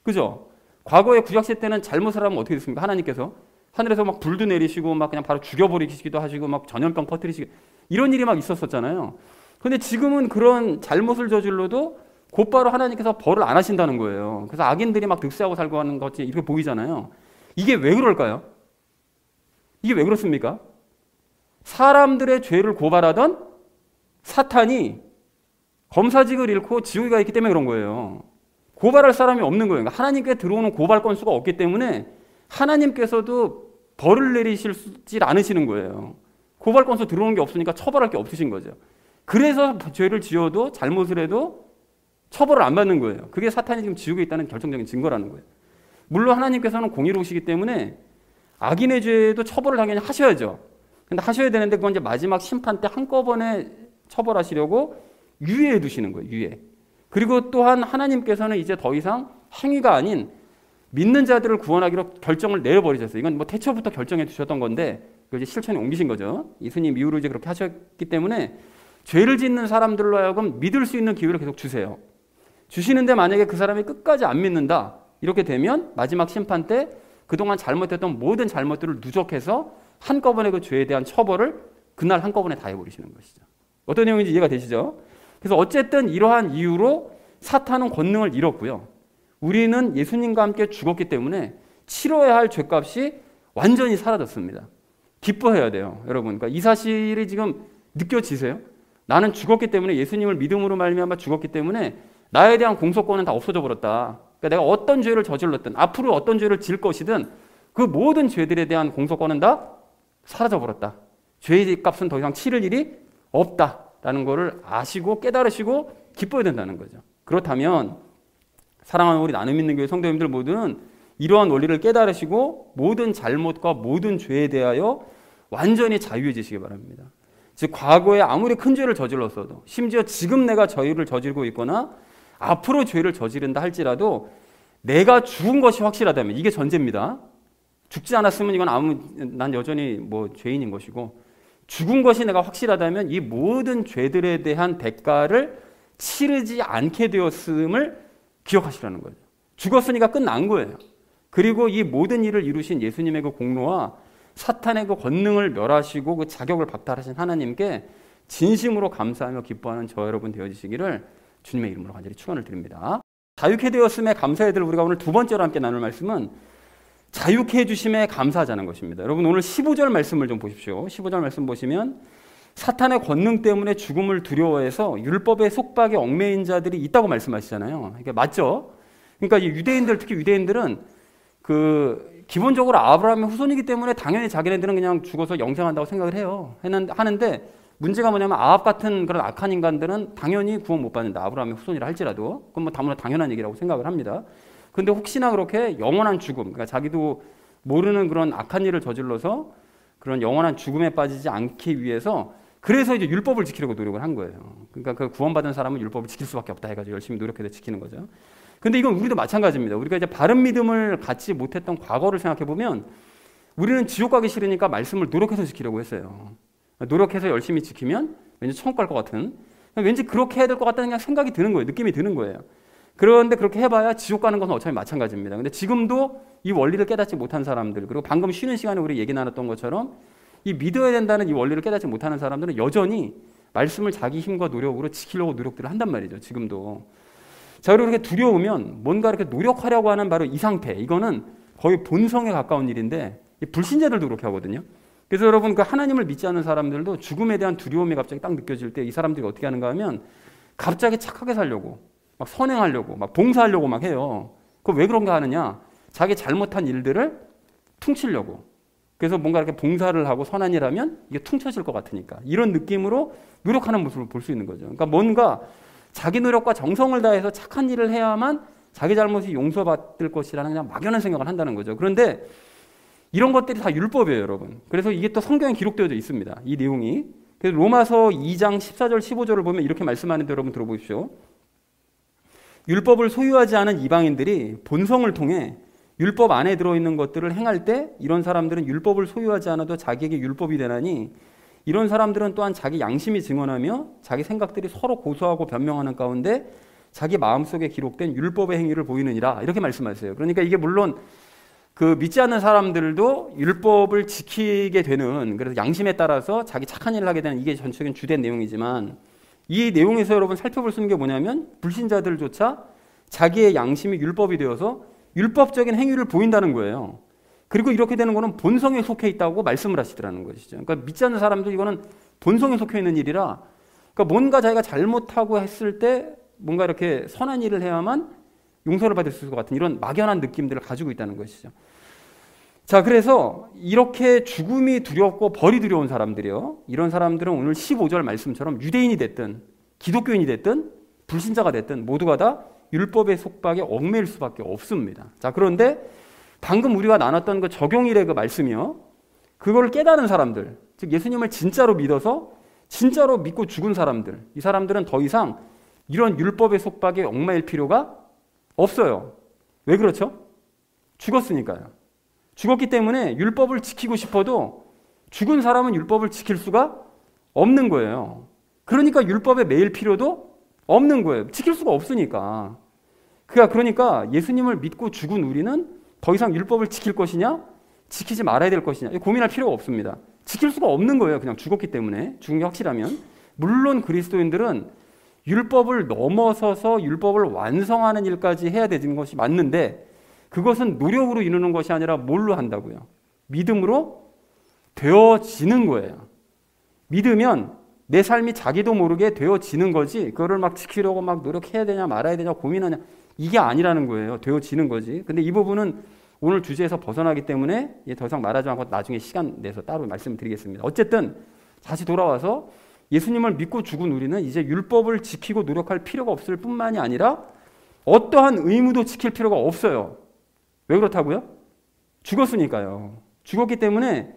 그죠? 과거에 구약시대 때는 잘못을 하면 어떻게 됐습니까? 하나님께서 하늘에서 막 불도 내리시고 막 그냥 바로 죽여버리시기도 하시고 막 전염병 퍼뜨리시고 이런 일이 막 있었었잖아요. 근데 지금은 그런 잘못을 저질러도 곧바로 하나님께서 벌을 안 하신다는 거예요. 그래서 악인들이 막 득세하고 살고 하는 것이 이렇게 보이잖아요. 이게 왜 그럴까요? 이게 왜 그렇습니까? 사람들의 죄를 고발하던 사탄이 검사직을 잃고 지옥에 가 있기 때문에 그런 거예요. 고발할 사람이 없는 거예요. 그러니까 하나님께 들어오는 고발 건수가 없기 때문에 하나님께서도 벌을 내리실 않으시는 거예요. 고발 건수 들어오는 게 없으니까 처벌할 게 없으신 거죠. 그래서 죄를 지어도 잘못을 해도 처벌을 안 받는 거예요. 그게 사탄이 지금 지옥에 있다는 결정적인 증거라는 거예요. 물론 하나님께서는 공의로우시기 때문에 악인의 죄도 처벌을 당연히 하셔야죠. 근데 하셔야 되는데 그건 이제 마지막 심판 때 한꺼번에 처벌하시려고 유예해 두시는 거예요. 유예. 그리고 또한 하나님께서는 이제 더 이상 행위가 아닌 믿는 자들을 구원하기로 결정을 내려버리셨어요. 이건 뭐 태초부터 결정해 두셨던 건데 그걸 이제 실천에 옮기신 거죠. 예수님 이후로 이제 그렇게 하셨기 때문에 죄를 짓는 사람들로 하여금 믿을 수 있는 기회를 계속 주세요. 주시는데 만약에 그 사람이 끝까지 안 믿는다, 이렇게 되면 마지막 심판 때 그동안 잘못했던 모든 잘못들을 누적해서 한꺼번에 그 죄에 대한 처벌을 그날 한꺼번에 다 해버리시는 것이죠. 어떤 내용인지 이해가 되시죠? 그래서 어쨌든 이러한 이유로 사탄은 권능을 잃었고요. 우리는 예수님과 함께 죽었기 때문에 치러야 할 죄값이 완전히 사라졌습니다. 기뻐해야 돼요, 여러분. 그러니까 이 사실이 지금 느껴지세요? 나는 죽었기 때문에, 예수님을 믿음으로 말미암아 죽었기 때문에 나에 대한 공소권은 다 없어져 버렸다. 그러니까 내가 어떤 죄를 저질렀든 앞으로 어떤 죄를 질 것이든 그 모든 죄들에 대한 공소권은 다 사라져 버렸다. 죄의 값은 더 이상 치를 일이 없다라는 것을 아시고 깨달으시고 기뻐야 된다는 거죠. 그렇다면 사랑하는 우리 나눔 있는 교회 성도님들 모두는 이러한 원리를 깨달으시고 모든 잘못과 모든 죄에 대하여 완전히 자유해지시기 바랍니다. 즉 과거에 아무리 큰 죄를 저질렀어도, 심지어 지금 내가 죄를 저지르고 있거나 앞으로 죄를 저지른다 할지라도 내가 죽은 것이 확실하다면, 이게 전제입니다. 죽지 않았으면 이건 난 여전히 뭐 죄인인 것이고, 죽은 것이 내가 확실하다면 이 모든 죄들에 대한 대가를 치르지 않게 되었음을 기억하시라는 거죠. 죽었으니까 끝난 거예요. 그리고 이 모든 일을 이루신 예수님의 그 공로와 사탄의 그 권능을 멸하시고 그 자격을 박탈하신 하나님께 진심으로 감사하며 기뻐하는 저 여러분 되어주시기를 주님의 이름으로 간절히 축원을 드립니다. 자유케 되었음에 감사해야 될 우리가 오늘 두 번째로 함께 나눌 말씀은 자유케 해주심에 감사하자는 것입니다. 여러분 오늘 15절 말씀을 좀 보십시오. 15절 말씀 보시면 사탄의 권능 때문에 죽음을 두려워해서 율법의 속박에 얽매인 자들이 있다고 말씀하시잖아요. 이게 맞죠? 그러니까 이 유대인들, 특히 유대인들은 기본적으로 아브라함의 후손이기 때문에 당연히 자기네들은 그냥 죽어서 영생한다고 생각을 해요. 하는데 문제가 뭐냐면 아합 같은 그런 악한 인간들은 당연히 구원 못 받는다. 아브라함의 후손이라 할지라도. 그건 뭐 다문화 당연한 얘기라고 생각을 합니다. 근데 혹시나 그렇게 영원한 죽음, 그러니까 자기도 모르는 그런 악한 일을 저질러서 그런 영원한 죽음에 빠지지 않기 위해서 그래서 이제 율법을 지키려고 노력을 한 거예요. 그러니까 그 구원받은 사람은 율법을 지킬 수밖에 없다 해가지고 열심히 노력해서 지키는 거죠. 근데 이건 우리도 마찬가지입니다. 우리가 이제 바른 믿음을 갖지 못했던 과거를 생각해 보면 우리는 지옥 가기 싫으니까 말씀을 노력해서 지키려고 했어요. 노력해서 열심히 지키면 왠지 천국 갈 것 같은, 왠지 그렇게 해야 될 것 같다는 그냥 생각이 드는 거예요. 느낌이 드는 거예요. 그런데 그렇게 해봐야 지옥 가는 것은 어차피 마찬가지입니다. 근데 지금도 이 원리를 깨닫지 못한 사람들, 그리고 방금 쉬는 시간에 우리 얘기 나눴던 것처럼 이 믿어야 된다는 이 원리를 깨닫지 못하는 사람들은 여전히 말씀을 자기 힘과 노력으로 지키려고 노력들을 한단 말이죠. 지금도. 자, 그리고 이렇게 두려우면 뭔가 이렇게 노력하려고 하는 바로 이 상태. 이거는 거의 본성에 가까운 일인데 불신자들도 그렇게 하거든요. 그래서 여러분, 그 하나님을 믿지 않는 사람들도 죽음에 대한 두려움이 갑자기 딱 느껴질 때 이 사람들이 어떻게 하는가 하면 갑자기 착하게 살려고, 막 선행하려고, 막 봉사하려고 막 해요. 그거 왜 그런가 하느냐? 자기 잘못한 일들을 퉁치려고. 그래서 뭔가 이렇게 봉사를 하고 선한 일 하면 이게 퉁쳐질 것 같으니까. 이런 느낌으로 노력하는 모습을 볼 수 있는 거죠. 그러니까 뭔가 자기 노력과 정성을 다해서 착한 일을 해야만 자기 잘못이 용서받을 것이라는 그냥 막연한 생각을 한다는 거죠. 그런데 이런 것들이 다 율법이에요, 여러분. 그래서 이게 또 성경에 기록되어 있습니다. 이 내용이. 그래서 로마서 2장 14절 15절을 보면 이렇게 말씀하는데 여러분 들어보십시오. 율법을 소유하지 않은 이방인들이 본성을 통해 율법 안에 들어있는 것들을 행할 때 이런 사람들은 율법을 소유하지 않아도 자기에게 율법이 되나니 이런 사람들은 또한 자기 양심이 증언하며 자기 생각들이 서로 고소하고 변명하는 가운데 자기 마음속에 기록된 율법의 행위를 보이느니라, 이렇게 말씀하세요. 그러니까 이게 물론 그 믿지 않는 사람들도 율법을 지키게 되는, 그래서 양심에 따라서 자기 착한 일을 하게 되는, 이게 전체적인 주된 내용이지만 이 내용에서 여러분 살펴볼 수 있는 게 뭐냐면 불신자들조차 자기의 양심이 율법이 되어서 율법적인 행위를 보인다는 거예요. 그리고 이렇게 되는 거는 본성에 속해 있다고 말씀을 하시더라는 것이죠. 그러니까 믿지 않는 사람들 이거는 본성에 속해 있는 일이라, 그러니까 뭔가 자기가 잘못하고 했을 때 뭔가 이렇게 선한 일을 해야만 용서를 받을 수 있을 것 같은 이런 막연한 느낌들을 가지고 있다는 것이죠. 자, 그래서 이렇게 죽음이 두렵고 벌이 두려운 사람들이요, 이런 사람들은 오늘 15절 말씀처럼 유대인이 됐든 기독교인이 됐든 불신자가 됐든 모두가 다 율법의 속박에 얽매일 수밖에 없습니다. 자, 그런데 방금 우리가 나눴던 그 적용일의 그 말씀이요, 그걸 깨달은 사람들, 즉 예수님을 진짜로 믿어서 진짜로 믿고 죽은 사람들, 이 사람들은 더 이상 이런 율법의 속박에 얽매일 필요가 없어요. 왜 그렇죠? 죽었으니까요. 죽었기 때문에 율법을 지키고 싶어도 죽은 사람은 율법을 지킬 수가 없는 거예요. 그러니까 율법에 매일 필요도 없는 거예요. 지킬 수가 없으니까. 그러니까 예수님을 믿고 죽은 우리는 더 이상 율법을 지킬 것이냐, 지키지 말아야 될 것이냐, 고민할 필요가 없습니다. 지킬 수가 없는 거예요. 그냥 죽었기 때문에. 죽은 게 확실하면. 물론 그리스도인들은 율법을 넘어서서 율법을 완성하는 일까지 해야 되는 것이 맞는데 그것은 노력으로 이루는 것이 아니라 뭘로 한다고요? 믿음으로 되어지는 거예요. 믿으면 내 삶이 자기도 모르게 되어지는 거지, 그거를 막 지키려고 막 노력해야 되냐 말아야 되냐 고민하냐, 이게 아니라는 거예요. 되어지는 거지. 근데 이 부분은 오늘 주제에서 벗어나기 때문에 더 이상 말하지 않고 나중에 시간 내서 따로 말씀드리겠습니다. 어쨌든 다시 돌아와서 예수님을 믿고 죽은 우리는 이제 율법을 지키고 노력할 필요가 없을 뿐만이 아니라 어떠한 의무도 지킬 필요가 없어요. 왜 그렇다고요? 죽었으니까요. 죽었기 때문에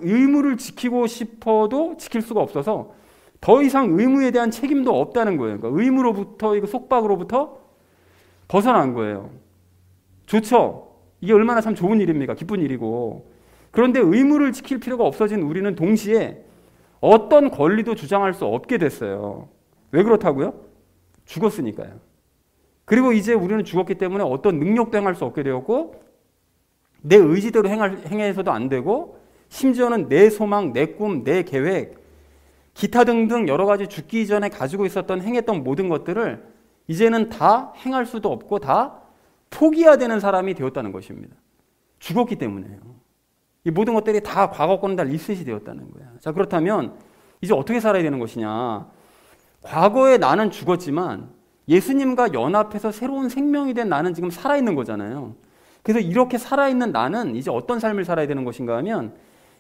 의무를 지키고 싶어도 지킬 수가 없어서 더 이상 의무에 대한 책임도 없다는 거예요. 그러니까 의무로부터, 이거 속박으로부터 벗어난 거예요. 좋죠? 이게 얼마나 참 좋은 일입니까? 기쁜 일이고. 그런데 의무를 지킬 필요가 없어진 우리는 동시에 어떤 권리도 주장할 수 없게 됐어요. 왜 그렇다고요? 죽었으니까요. 그리고 이제 우리는 죽었기 때문에 어떤 능력도 행할 수 없게 되었고 내 의지대로 행해서도 안 되고 심지어는 내 소망, 내 꿈, 내 계획, 기타 등등 여러 가지 죽기 전에 가지고 있었던 행했던 모든 것들을 이제는 다 행할 수도 없고 다 포기해야 되는 사람이 되었다는 것입니다. 죽었기 때문에요. 이 모든 것들이 다 과거권은 다 리셋이 되었다는 거야. 자, 그렇다면 이제 어떻게 살아야 되는 것이냐? 과거에 나는 죽었지만 예수님과 연합해서 새로운 생명이 된 나는 지금 살아있는 거잖아요. 그래서 이렇게 살아있는 나는 이제 어떤 삶을 살아야 되는 것인가 하면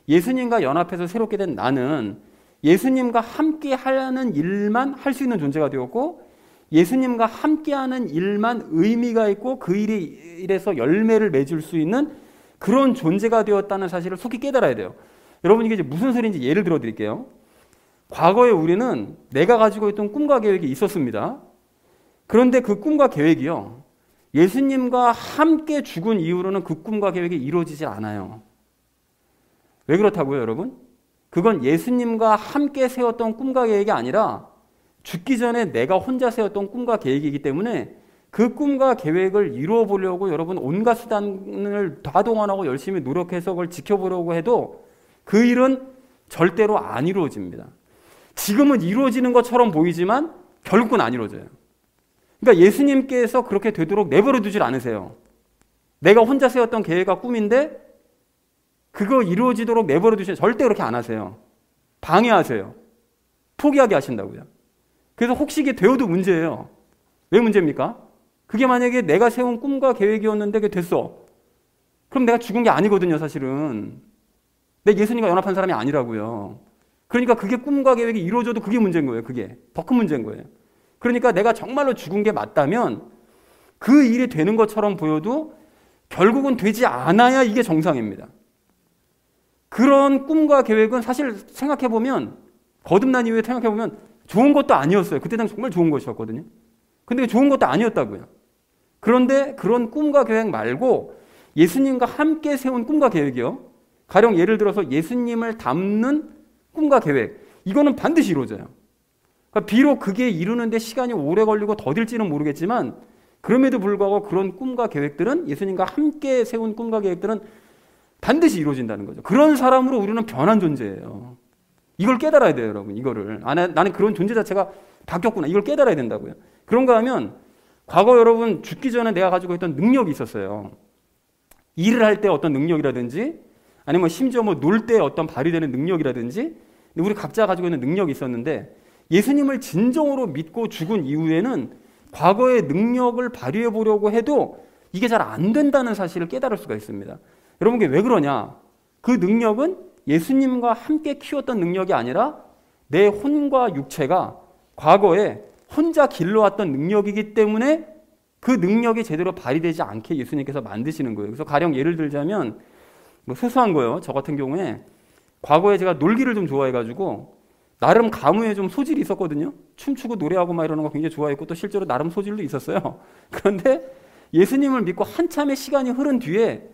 예수님과 연합해서 새롭게 된 나는 예수님과 함께 하는 일만 할 수 있는 존재가 되었고 예수님과 함께하는 일만 의미가 있고 그 일에서 열매를 맺을 수 있는 그런 존재가 되었다는 사실을 속히 깨달아야 돼요. 여러분, 이게 이제 무슨 소리인지 예를 들어 드릴게요. 과거에 우리는 내가 가지고 있던 꿈과 계획이 있었습니다. 그런데 그 꿈과 계획이요, 예수님과 함께 죽은 이후로는 그 꿈과 계획이 이루어지지 않아요. 왜 그렇다고요, 여러분? 그건 예수님과 함께 세웠던 꿈과 계획이 아니라 죽기 전에 내가 혼자 세웠던 꿈과 계획이기 때문에 그 꿈과 계획을 이루어 보려고 여러분 온갖 수단을 다 동원하고 열심히 노력해서 그걸 지켜보려고 해도 그 일은 절대로 안 이루어집니다. 지금은 이루어지는 것처럼 보이지만 결국은 안 이루어져요. 그러니까 예수님께서 그렇게 되도록 내버려 두질 않으세요. 내가 혼자 세웠던 계획과 꿈인데 그거 이루어지도록 내버려 두시면 절대 그렇게 안 하세요. 방해하세요. 포기하게 하신다고요. 그래서 혹시 이게 되어도 문제예요. 왜 문제입니까? 그게 만약에 내가 세운 꿈과 계획이었는데 그게 됐어. 그럼 내가 죽은 게 아니거든요, 사실은. 내 예수님과 연합한 사람이 아니라고요. 그러니까 그게 꿈과 계획이 이루어져도 그게 문제인 거예요. 그게 더 큰 문제인 거예요. 그러니까 내가 정말로 죽은 게 맞다면 그 일이 되는 것처럼 보여도 결국은 되지 않아야 이게 정상입니다. 그런 꿈과 계획은 사실 생각해보면, 거듭난 이후에 생각해보면 좋은 것도 아니었어요. 그때 당시 정말 좋은 것이었거든요. 근데 좋은 것도 아니었다고요. 그런데 그런 꿈과 계획 말고 예수님과 함께 세운 꿈과 계획이요. 가령 예를 들어서 예수님을 닮는 꿈과 계획. 이거는 반드시 이루어져요. 그러니까 비록 그게 이루는데 시간이 오래 걸리고 더딜지는 모르겠지만 그럼에도 불구하고 그런 꿈과 계획들은, 예수님과 함께 세운 꿈과 계획들은 반드시 이루어진다는 거죠. 그런 사람으로 우리는 변한 존재예요. 이걸 깨달아야 돼요, 여러분. 이거를. 나는 그런 존재 자체가 바뀌었구나. 이걸 깨달아야 된다고요. 그런가 하면 과거 여러분 죽기 전에 내가 가지고 있던 능력이 있었어요. 일을 할 때 어떤 능력이라든지 아니면 심지어 뭐 놀 때 어떤 발휘되는 능력이라든지 우리 각자 가지고 있는 능력이 있었는데 예수님을 진정으로 믿고 죽은 이후에는 과거의 능력을 발휘해 보려고 해도 이게 잘 안 된다는 사실을 깨달을 수가 있습니다. 여러분, 그게 왜 그러냐? 그 능력은 예수님과 함께 키웠던 능력이 아니라 내 혼과 육체가 과거에 혼자 길러왔던 능력이기 때문에 그 능력이 제대로 발휘되지 않게 예수님께서 만드시는 거예요. 그래서 가령 예를 들자면 뭐 소소한 거예요. 저 같은 경우에 과거에 제가 놀기를 좀 좋아해가지고 나름 가무에 좀 소질이 있었거든요. 춤추고 노래하고 막 이러는 거 굉장히 좋아했고 또 실제로 나름 소질도 있었어요. 그런데 예수님을 믿고 한참의 시간이 흐른 뒤에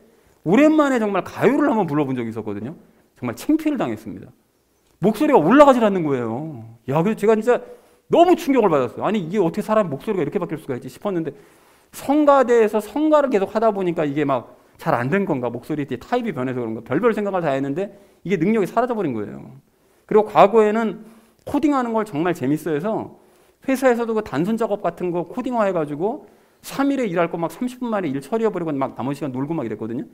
오랜만에 정말 가요를 한번 불러본 적이 있었거든요. 정말 창피를 당했습니다. 목소리가 올라가질 않는 거예요. 야, 그래서 제가 진짜 너무 충격을 받았어요. 아니, 이게 어떻게 사람 목소리가 이렇게 바뀔 수가 있지 싶었는데 성가대에서 성가를 계속 하다 보니까 이게 막 잘 안 된 건가, 목소리 타입이 변해서 그런가, 별별 생각을 다 했는데 이게 능력이 사라져버린 거예요. 그리고 과거에는 코딩하는 걸 정말 재밌어해서 회사에서도 그 단순 작업 같은 거 코딩화 해가지고 3일에 일할 거 막 30분 만에 일 처리해버리고 막 나머지 시간 놀고 막 이랬거든요.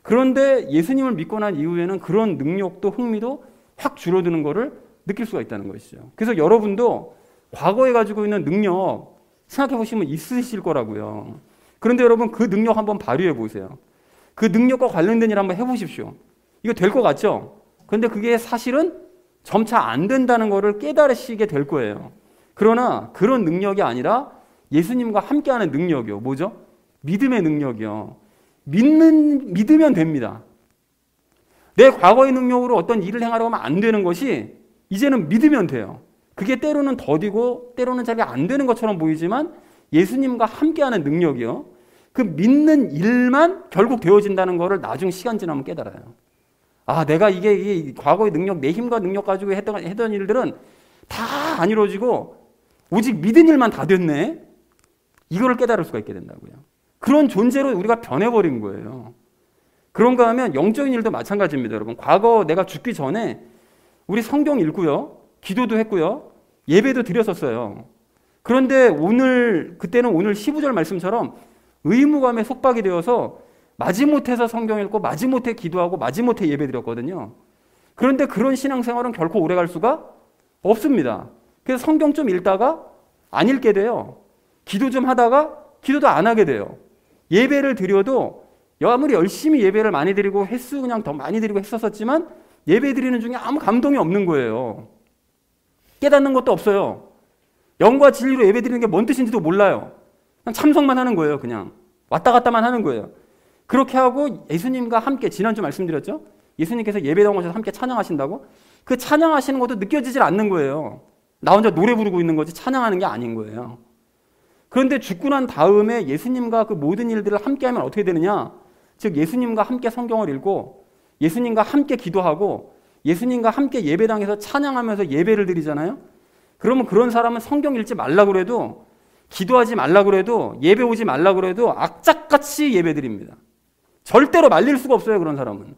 그런데 예수님을 믿고 난 이후에는 그런 능력도 흥미도 확 줄어드는 거를 느낄 수가 있다는 것이죠. 그래서 여러분도 과거에 가지고 있는 능력 생각해 보시면 있으실 거라고요. 그런데 여러분 그 능력 한번 발휘해 보세요. 그 능력과 관련된 일 한번 해보십시오. 이거 될 것 같죠? 그런데 그게 사실은 점차 안 된다는 것을 깨달으시게 될 거예요. 그러나 그런 능력이 아니라 예수님과 함께하는 능력이요. 뭐죠? 믿음의 능력이요. 믿으면 됩니다. 내 과거의 능력으로 어떤 일을 행하려고 하면 안 되는 것이 이제는 믿으면 돼요. 그게 때로는 더디고 때로는 잘 안 되는 것처럼 보이지만 예수님과 함께하는 능력이요. 그 믿는 일만 결국 되어진다는 것을 나중 시간 지나면 깨달아요. 아, 내가 이게 과거의 능력, 내 힘과 능력 가지고 했던 일들은 다 안 이루어지고 오직 믿은 일만 다 됐네. 이거를 깨달을 수가 있게 된다고요. 그런 존재로 우리가 변해버린 거예요. 그런가 하면 영적인 일도 마찬가지입니다, 여러분. 과거 내가 죽기 전에 우리 성경 읽고요, 기도도 했고요, 예배도 드렸었어요. 그런데 그때는 오늘 15절 말씀처럼 의무감에 속박이 되어서 마지못해서 성경 읽고 마지못해 기도하고 마지못해 예배 드렸거든요. 그런데 그런 신앙생활은 결코 오래갈 수가 없습니다. 그래서 성경 좀 읽다가 안 읽게 돼요. 기도 좀 하다가 기도도 안 하게 돼요. 예배를 드려도 아무리 열심히 예배를 많이 드리고 횟수 그냥 더 많이 드리고 했었지만 예배 드리는 중에 아무 감동이 없는 거예요. 깨닫는 것도 없어요. 영과 진리로 예배 드리는 게 뭔 뜻인지도 몰라요. 그냥 참석만 하는 거예요. 그냥 왔다 갔다만 하는 거예요. 그렇게 하고 예수님과 함께, 지난주 말씀드렸죠? 예수님께서 예배당 오셔서 함께 찬양하신다고? 그 찬양하시는 것도 느껴지질 않는 거예요. 나 혼자 노래 부르고 있는 거지 찬양하는 게 아닌 거예요. 그런데 죽고 난 다음에 예수님과 그 모든 일들을 함께 하면 어떻게 되느냐? 즉 예수님과 함께 성경을 읽고 예수님과 함께 기도하고 예수님과 함께 예배당에서 찬양하면서 예배를 드리잖아요. 그러면 그런 사람은 성경 읽지 말라고 그래도, 기도하지 말라고 그래도, 예배 오지 말라고 그래도 악착같이 예배 드립니다. 절대로 말릴 수가 없어요. 그런 사람은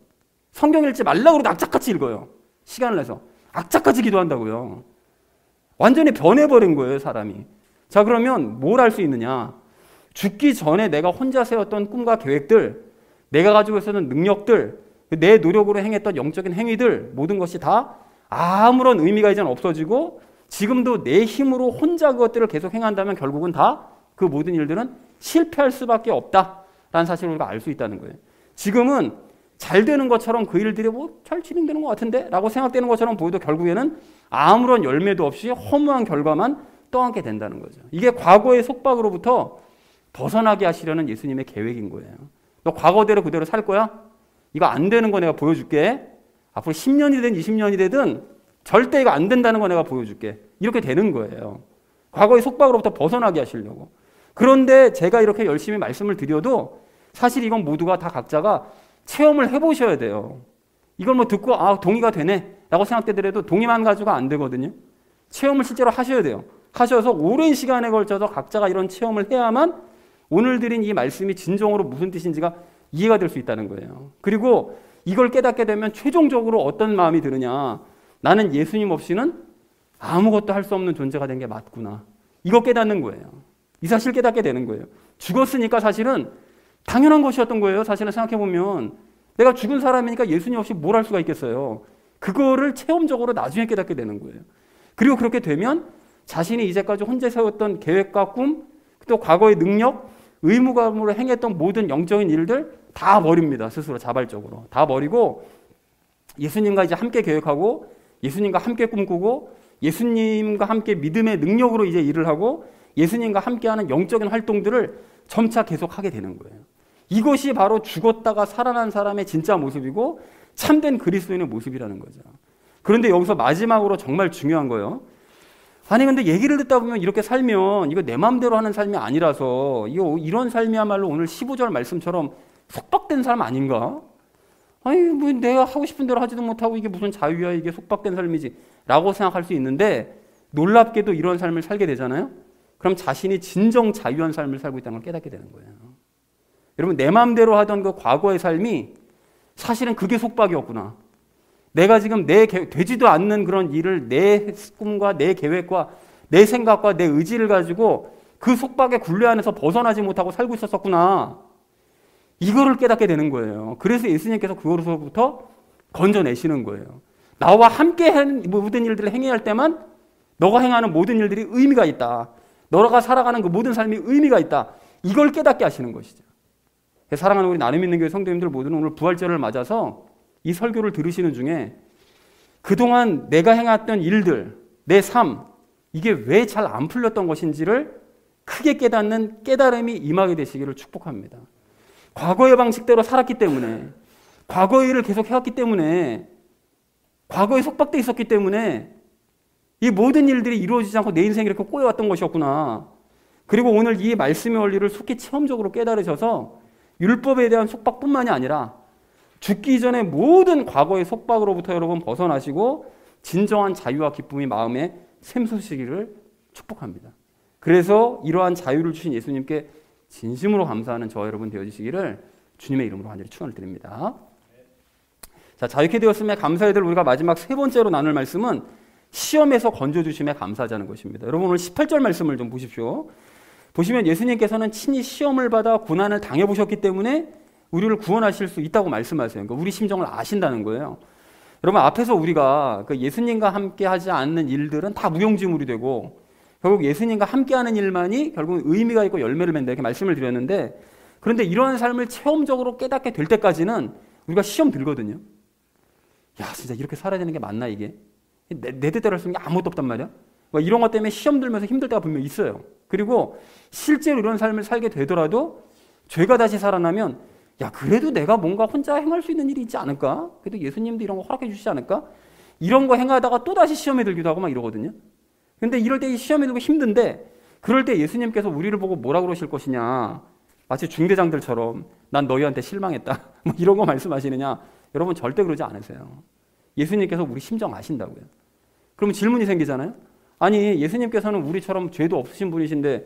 성경 읽지 말라고 그래도 악착같이 읽어요. 시간을 내서 악착같이 기도한다고요. 완전히 변해버린 거예요, 사람이. 자, 그러면 뭘 할 수 있느냐? 죽기 전에 내가 혼자 세웠던 꿈과 계획들, 내가 가지고 있었던 능력들, 내 노력으로 행했던 영적인 행위들, 모든 것이 다 아무런 의미가 이제는 없어지고 지금도 내 힘으로 혼자 그것들을 계속 행한다면 결국은 다 그 모든 일들은 실패할 수밖에 없다라는 사실을 우리가 알 수 있다는 거예요. 지금은 잘 되는 것처럼 그 일들이 뭐 잘 진행되는 것 같은데? 라고 생각되는 것처럼 보여도 결국에는 아무런 열매도 없이 허무한 결과만 떠안게 된다는 거죠. 이게 과거의 속박으로부터 벗어나게 하시려는 예수님의 계획인 거예요. 너 과거대로 그대로 살 거야? 이거 안 되는 거 내가 보여줄게. 앞으로 10년이 되든 20년이 되든 절대 이거 안 된다는 거 내가 보여줄게. 이렇게 되는 거예요. 과거의 속박으로부터 벗어나게 하시려고. 그런데 제가 이렇게 열심히 말씀을 드려도 사실 이건 모두가 다 각자가 체험을 해보셔야 돼요. 이걸 뭐 듣고 동의가 되네 라고 생각되더라도 동의만 가지고 안 되거든요. 체험을 실제로 하셔야 돼요. 하셔서 오랜 시간에 걸쳐서 각자가 이런 체험을 해야만 오늘 드린 이 말씀이 진정으로 무슨 뜻인지가 이해가 될 수 있다는 거예요. 그리고 이걸 깨닫게 되면 최종적으로 어떤 마음이 드느냐. 나는 예수님 없이는 아무것도 할 수 없는 존재가 된 게 맞구나. 이거 깨닫는 거예요. 이 사실 깨닫게 되는 거예요. 죽었으니까 사실은 당연한 것이었던 거예요. 사실은 생각해보면 내가 죽은 사람이니까 예수님 없이 뭘 할 수가 있겠어요. 그거를 체험적으로 나중에 깨닫게 되는 거예요. 그리고 그렇게 되면 자신이 이제까지 혼자 세웠던 계획과 꿈, 또 과거의 능력, 의무감으로 행했던 모든 영적인 일들 다 버립니다. 스스로 자발적으로. 다 버리고 예수님과 이제 함께 계획하고 예수님과 함께 꿈꾸고 예수님과 함께 믿음의 능력으로 이제 일을 하고 예수님과 함께하는 영적인 활동들을 점차 계속하게 되는 거예요. 이것이 바로 죽었다가 살아난 사람의 진짜 모습이고 참된 그리스도인의 모습이라는 거죠. 그런데 여기서 마지막으로 정말 중요한 거예요. 아니 근데 얘기를 듣다 보면 이렇게 살면 이거 내 마음대로 하는 삶이 아니라서 이런 삶이야말로 오늘 15절 말씀처럼 속박된 삶 아닌가? 아니 뭐 내가 하고 싶은 대로 하지도 못하고 이게 무슨 자유야, 이게 속박된 삶이지 라고 생각할 수 있는데 놀랍게도 이런 삶을 살게 되잖아요. 그럼 자신이 진정 자유한 삶을 살고 있다는 걸 깨닫게 되는 거예요. 여러분 내 마음대로 하던 그 과거의 삶이 사실은 그게 속박이었구나. 내가 지금 되지도 않는 그런 일을 내 꿈과 내 계획과 내 생각과 내 의지를 가지고 그 속박의 굴레 안에서 벗어나지 못하고 살고 있었구나. 이거를 깨닫게 되는 거예요. 그래서 예수님께서 그거로부터 건져내시는 거예요. 나와 함께 한 모든 일들을 행해야 할 때만 너가 행하는 모든 일들이 의미가 있다. 너가 살아가는 그 모든 삶이 의미가 있다. 이걸 깨닫게 하시는 것이죠. 사랑하는 우리 나눔 있는 교회 성도님들 모두는 오늘 부활절을 맞아서 이 설교를 들으시는 중에 그동안 내가 행했던 일들, 내 삶, 이게 왜 잘 안 풀렸던 것인지를 크게 깨닫는 깨달음이 임하게 되시기를 축복합니다. 과거의 방식대로 살았기 때문에, 과거의 일을 계속 해왔기 때문에, 과거에 속박돼 있었기 때문에 이 모든 일들이 이루어지지 않고 내 인생이 이렇게 꼬여왔던 것이었구나. 그리고 오늘 이 말씀의 원리를 속히 체험적으로 깨달으셔서 율법에 대한 속박뿐만이 아니라 죽기 전에 모든 과거의 속박으로부터 여러분 벗어나시고 진정한 자유와 기쁨이 마음에 샘솟으시기를 축복합니다. 그래서 이러한 자유를 주신 예수님께 진심으로 감사하는 저와 여러분 되어주시기를 주님의 이름으로 간절히 축원을 드립니다. 자, 자유케 되었음에 감사해야 될 우리가 마지막 세 번째로 나눌 말씀은 시험에서 건져주심에 감사하자는 것입니다. 여러분 오늘 18절 말씀을 좀 보십시오. 보시면 예수님께서는 친히 시험을 받아 고난을 당해보셨기 때문에 우리를 구원하실 수 있다고 말씀하세요. 그러니까 우리 심정을 아신다는 거예요. 여러분 앞에서 우리가 예수님과 함께 하지 않는 일들은 다 무용지물이 되고 결국 예수님과 함께하는 일만이 결국 의미가 있고 열매를 맺는다 이렇게 말씀을 드렸는데 그런데 이러한 삶을 체험적으로 깨닫게 될 때까지는 우리가 시험 들거든요. 야 진짜 이렇게 살아야 되는 게 맞나 이게? 내 뜻대로 할 수 있는 게 아무것도 없단 말이야. 이런 것 때문에 시험 들면서 힘들 때가 분명히 있어요. 그리고 실제로 이런 삶을 살게 되더라도 죄가 다시 살아나면 야 그래도 내가 뭔가 혼자 행할 수 있는 일이 있지 않을까? 그래도 예수님도 이런 거 허락해 주시지 않을까? 이런 거 행하다가 또다시 시험에 들기도 하고 막 이러거든요. 근데 이럴 때 시험에 들고 힘든데 그럴 때 예수님께서 우리를 보고 뭐라 그러실 것이냐. 마치 중대장들처럼 난 너희한테 실망했다. 뭐 이런 거 말씀하시느냐. 여러분 절대 그러지 않으세요. 예수님께서 우리 심정 아신다고요. 그러면 질문이 생기잖아요. 아니 예수님께서는 우리처럼 죄도 없으신 분이신데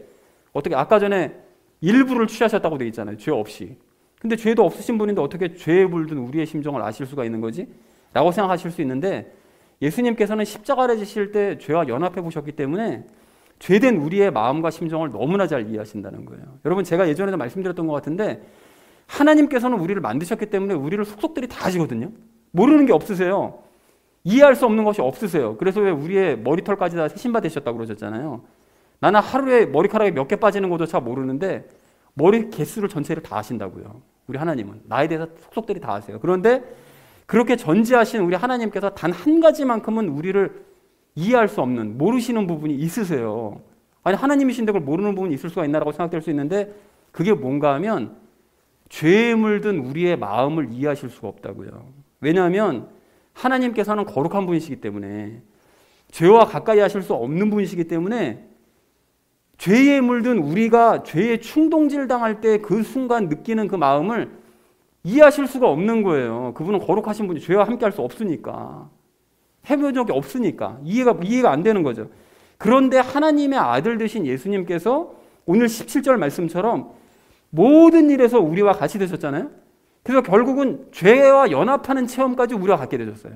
어떻게 아까 전에 일부를 취하셨다고 돼 있잖아요. 죄 없이. 근데 죄도 없으신 분인데 어떻게 죄에 물든 우리의 심정을 아실 수가 있는 거지? 라고 생각하실 수 있는데 예수님께서는 십자가를 지실 때 죄와 연합해 보셨기 때문에 죄된 우리의 마음과 심정을 너무나 잘 이해하신다는 거예요. 여러분, 제가 예전에도 말씀드렸던 것 같은데 하나님께서는 우리를 만드셨기 때문에 우리를 속속들이 다 아시거든요. 모르는 게 없으세요. 이해할 수 없는 것이 없으세요. 그래서 왜 우리의 머리털까지 다 세신받으셨다고 그러셨잖아요. 나는 하루에 머리카락이 몇 개 빠지는 것조차 모르는데 머리 개수를 전체를 다 아신다고요. 우리 하나님은 나에 대해서 속속들이 다 아세요. 그런데 그렇게 전지하신 우리 하나님께서 단 한 가지만큼은 우리를 이해할 수 없는, 모르시는 부분이 있으세요. 아니, 하나님이신데 그걸 모르는 부분이 있을 수가 있나라고 생각될 수 있는데 그게 뭔가 하면 죄에 물든 우리의 마음을 이해하실 수가 없다고요. 왜냐하면 하나님께서는 거룩한 분이시기 때문에, 죄와 가까이 하실 수 없는 분이시기 때문에 죄에 물든 우리가 죄에 충동질 당할 때 그 순간 느끼는 그 마음을 이해하실 수가 없는 거예요. 그분은 거룩하신 분이 죄와 함께 할 수 없으니까. 해본 적이 없으니까. 이해가 안 되는 거죠. 그런데 하나님의 아들 되신 예수님께서 오늘 17절 말씀처럼 모든 일에서 우리와 같이 되셨잖아요. 그래서 결국은 죄와 연합하는 체험까지 우리와 갖게 되셨어요.